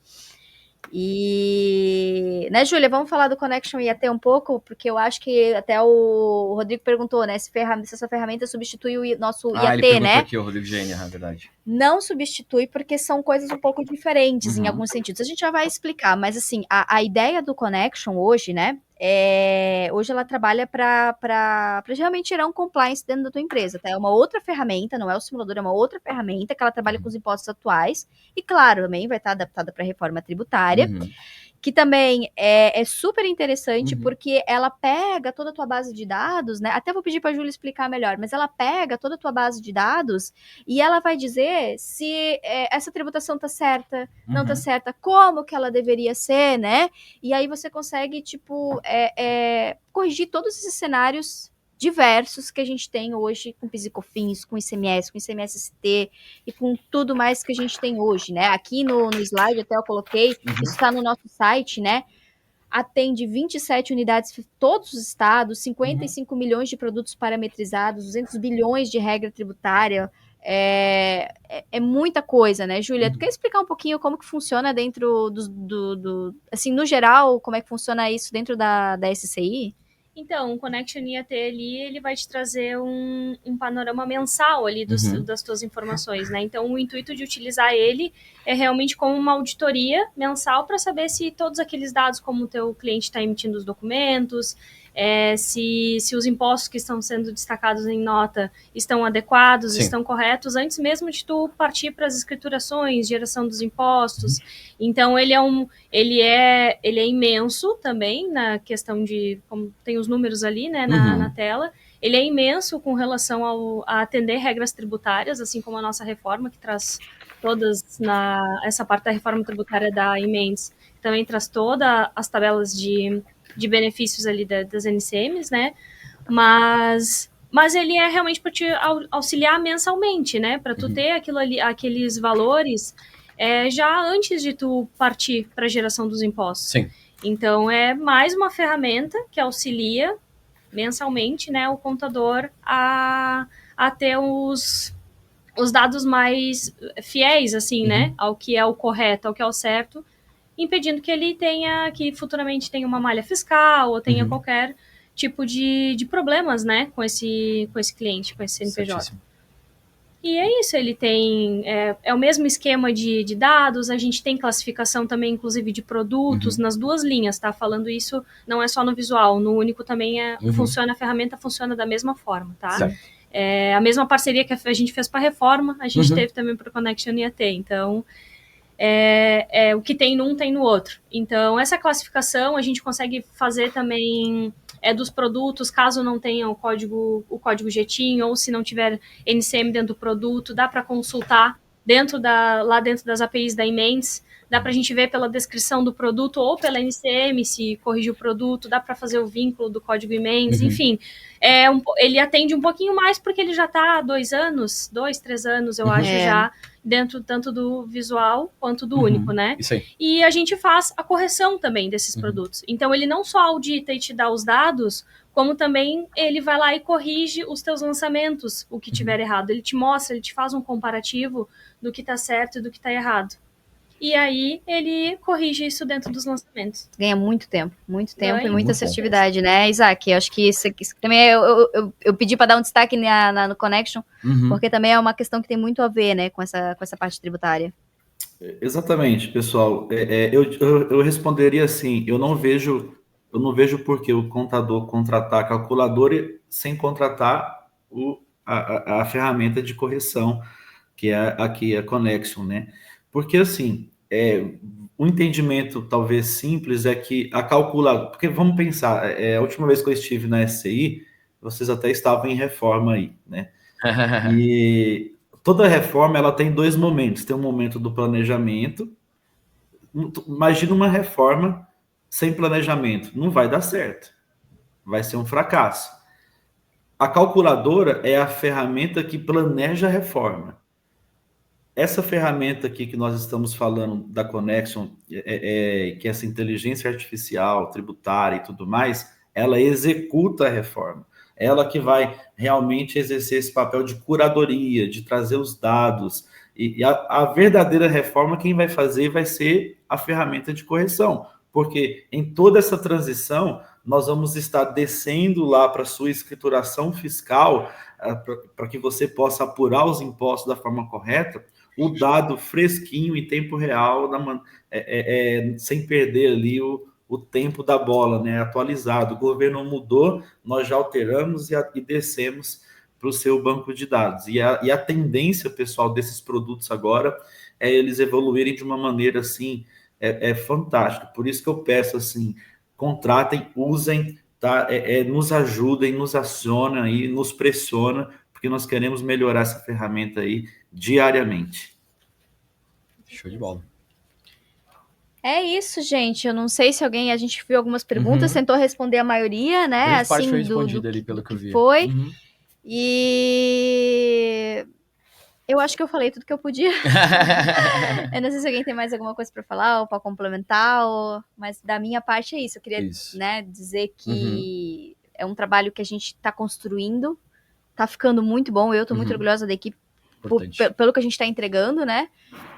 E, né, Júlia, vamos falar do Connection IAT um pouco, porque eu acho que até o Rodrigo perguntou, né, se essa ferramenta substitui o nosso IAT, ele perguntou né? Aqui, o Rodrigo Gênia, na verdade. Não substitui, porque são coisas um pouco diferentes em alguns sentidos. A gente já vai explicar, mas assim, a ideia do Connection hoje, né, hoje ela trabalha para realmente gerar um compliance dentro da tua empresa, tá? É uma outra ferramenta, não é o simulador, é uma outra ferramenta que ela trabalha com os impostos atuais, e claro, também vai estar adaptada para a reforma tributária, que também é super interessante, porque ela pega toda a tua base de dados, né? Até vou pedir para a Júlia explicar melhor, mas ela pega toda a tua base de dados e ela vai dizer se essa tributação tá certa, não tá certa, como que ela deveria ser, né? E aí você consegue, tipo, corrigir todos esses cenários diversos que a gente tem hoje com PIS e COFINS, com ICMS, com ICMS-ST e com tudo mais que a gente tem hoje, né? Aqui no slide até eu coloquei, isso está no nosso site, né? Atende 27 unidades, todos os estados, 55 milhões de produtos parametrizados, 200 bilhões de regra tributária, é muita coisa, né, Júlia? Tu quer explicar um pouquinho como que funciona dentro assim, no geral, como é que funciona isso dentro da SCI? Então, o Connection IAT ali, ele vai te trazer um panorama mensal ali das tuas informações, né? Então, o intuito de utilizar ele é realmente como uma auditoria mensal para saber se todos aqueles dados, como o teu cliente está emitindo os documentos, se os impostos que estão sendo destacados em nota estão adequados, estão corretos, antes mesmo de tu partir para as escriturações, geração dos impostos. Então, ele é imenso também na questão de, como tem os números ali, né, na tela, ele é imenso com relação a atender regras tributárias, assim como a nossa reforma, que traz todas, essa parte da reforma tributária da Emendes, também traz todas as tabelas de benefícios ali das NCMs, né, mas ele é realmente para te auxiliar mensalmente, né, para tu ter aqueles valores já antes de tu partir para a geração dos impostos. Sim. Então, é mais uma ferramenta que auxilia mensalmente, né, o contador a ter os dados mais fiéis, assim, né, ao que é o correto, ao que é o certo, impedindo que ele que futuramente tenha uma malha fiscal ou tenha qualquer tipo de problemas, né, com esse cliente, com esse CNPJ. Certíssimo. E é isso, ele tem, o mesmo esquema de dados, a gente tem classificação também, inclusive, de produtos nas duas linhas, tá? Falando isso, não é só no visual, no único também funciona, a ferramenta funciona da mesma forma, tá? Certo. A mesma parceria que a gente fez para a reforma, a gente teve também para o Connection IAT, então... o que tem num, tem no outro. Então, essa classificação a gente consegue fazer também dos produtos, caso não tenha o código JETIN, ou se não tiver NCM dentro do produto, dá para consultar lá dentro das APIs da Emendes, dá para a gente ver pela descrição do produto ou pela NCM, se corrigir o produto, dá para fazer o vínculo do código Emendes, enfim. Ele atende um pouquinho mais porque ele já está há 2, 3 anos, eu acho, já dentro tanto do visual quanto do único, né? Isso aí. E a gente faz a correção também desses produtos. Então, ele não só audita e te dá os dados, como também ele vai lá e corrige os teus lançamentos, o que tiver errado. Ele te mostra, ele te faz um comparativo do que está certo e do que está errado. E aí, ele corrige isso dentro dos lançamentos. Ganha muito tempo e muita assertividade, né, Isaac? Eu acho que isso também eu pedi para dar um destaque no Connection, porque também é uma questão que tem muito a ver, né, com essa parte tributária. Exatamente, pessoal. Eu responderia assim: eu não vejo por que o contador contratar a calculadora sem contratar a ferramenta de correção, que é aqui a Connection, né? Porque assim, o entendimento talvez simples é que a calculadora. Porque vamos pensar, a última vez que eu estive na SCI, vocês até estavam em reforma aí, né? E toda reforma ela tem dois momentos. Tem um momento do planejamento. Imagina uma reforma sem planejamento. Não vai dar certo. Vai ser um fracasso. A calculadora é a ferramenta que planeja a reforma. Essa ferramenta aqui que nós estamos falando da Connection, que é essa inteligência artificial, tributária e tudo mais, ela executa a reforma. Ela que vai realmente exercer esse papel de curadoria, de trazer os dados. E a verdadeira reforma, quem vai fazer vai ser a ferramenta de correção. Porque em toda essa transição, nós vamos estar descendo lá para a sua escrituração fiscal, para que você possa apurar os impostos da forma correta, o dado fresquinho em tempo real, sem perder ali o tempo da bola, né? Atualizado. O governo mudou, nós já alteramos e descemos para o seu banco de dados. E a tendência, pessoal, desses produtos agora é eles evoluírem de uma maneira assim, fantástica. Por isso que eu peço assim, contratem, usem, tá? Nos ajudem, nos acionem e nos pressiona, porque nós queremos melhorar essa ferramenta aí diariamente. Show de bola. É isso, gente. Eu não sei se a gente viu algumas perguntas, tentou responder a maioria, né? Grande assim, parte foi respondida ali, pelo que eu vi. Foi. E eu acho que eu falei tudo que eu podia. Eu não sei se alguém tem mais alguma coisa para falar ou para complementar, mas da minha parte é isso. Eu queria né, dizer que é um trabalho que a gente está construindo, tá ficando muito bom. Eu estou muito orgulhosa da equipe pelo que a gente está entregando, né?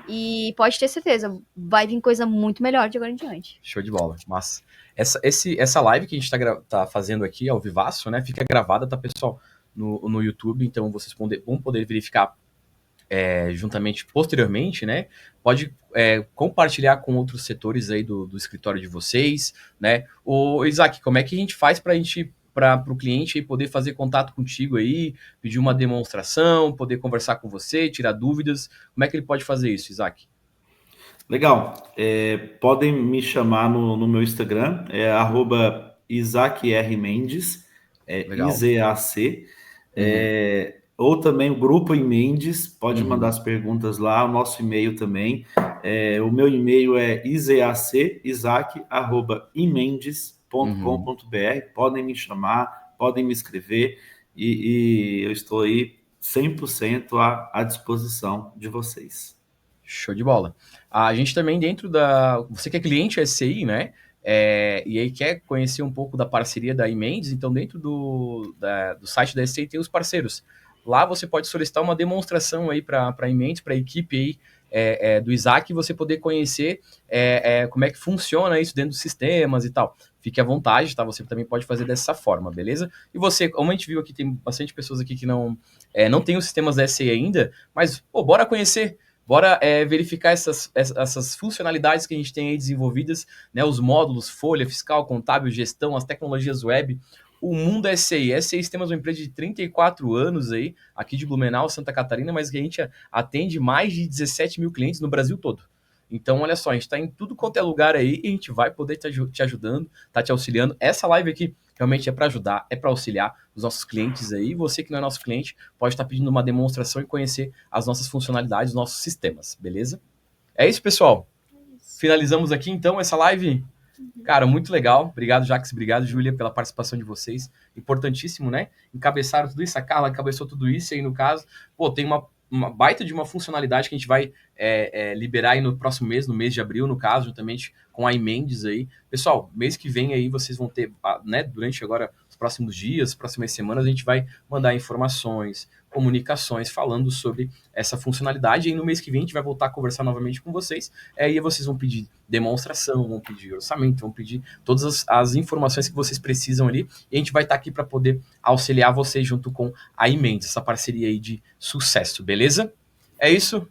E pode ter certeza, vai vir coisa muito melhor de agora em diante. Show de bola, massa. Essa live que a gente tá fazendo aqui ao vivaço, né? Fica gravada, tá, pessoal, no YouTube, então vocês vão poder verificar juntamente, posteriormente, né? Pode compartilhar com outros setores aí do escritório de vocês, né? Ô, Isaac, como é que a gente faz para o cliente aí poder fazer contato contigo aí, pedir uma demonstração, poder conversar com você, tirar dúvidas? Como é que ele pode fazer isso, Isaac? Legal. Podem me chamar no meu Instagram, @IsaacRMendes, IZAC. Ou também o grupo em Mendes, pode mandar as perguntas lá, o nosso e-mail também. O meu e-mail é isaac@imendes.com.br. Podem me chamar, podem me escrever e eu estou aí 100% à disposição de vocês. Show de bola. A gente também dentro você que é cliente SCI, né? E aí quer conhecer um pouco da parceria da Emendes, então dentro do site da SCI tem os parceiros. Lá você pode solicitar uma demonstração aí para a Emendes, para a equipe aí do Isaac, e você poder conhecer como é que funciona isso dentro dos sistemas e tal. Fique à vontade, tá? Você também pode fazer dessa forma, beleza? E você, como a gente viu aqui, tem bastante pessoas aqui que não tem os sistemas da SCI ainda, mas, bora conhecer. Bora verificar essas funcionalidades que a gente tem aí desenvolvidas, né? Os módulos, folha, fiscal, contábil, gestão, as tecnologias web. O mundo SCI. SCI temos uma empresa de 34 anos aí, aqui de Blumenau, Santa Catarina, mas que a gente atende mais de 17 mil clientes no Brasil todo. Então, olha só, a gente está em tudo quanto é lugar aí e a gente vai poder te ajudando, tá te auxiliando. Essa live aqui realmente é para ajudar, é para auxiliar os nossos clientes aí. Você que não é nosso cliente pode estar pedindo uma demonstração e conhecer as nossas funcionalidades, os nossos sistemas, beleza? É isso, pessoal. Finalizamos aqui, então, essa live. Cara, muito legal. Obrigado, Jax. Obrigado, Júlia, pela participação de vocês. Importantíssimo, né? Encabeçaram tudo isso. A Carla encabeçou tudo isso aí, no caso. Tem uma baita de uma funcionalidade que a gente vai liberar aí no próximo mês, no mês de abril, no caso, juntamente com a Emendes aí. Pessoal, mês que vem aí vocês vão ter, né, durante agora os próximos dias, próximas semanas, a gente vai mandar informações, comunicações falando sobre essa funcionalidade. E aí no mês que vem a gente vai voltar a conversar novamente com vocês. E aí vocês vão pedir demonstração, vão pedir orçamento, vão pedir todas as informações que vocês precisam ali. E a gente vai estar aqui para poder auxiliar vocês junto com a Emendes, essa parceria aí de sucesso, beleza? É isso?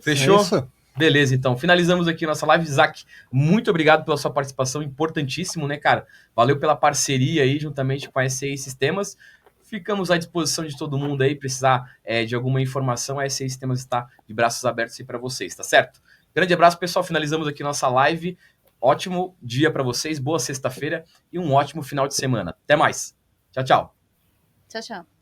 Fechou? É isso. Beleza, então. Finalizamos aqui nossa live. Isaac, muito obrigado pela sua participação, importantíssimo, né, cara? Valeu pela parceria aí, juntamente com a SCI Sistemas. Ficamos à disposição de todo mundo aí, precisar de alguma informação, a SCI Sistemas está de braços abertos aí para vocês, tá certo? Grande abraço, pessoal. Finalizamos aqui nossa live. Ótimo dia para vocês, boa sexta-feira e um ótimo final de semana. Até mais. Tchau, tchau. Tchau, tchau.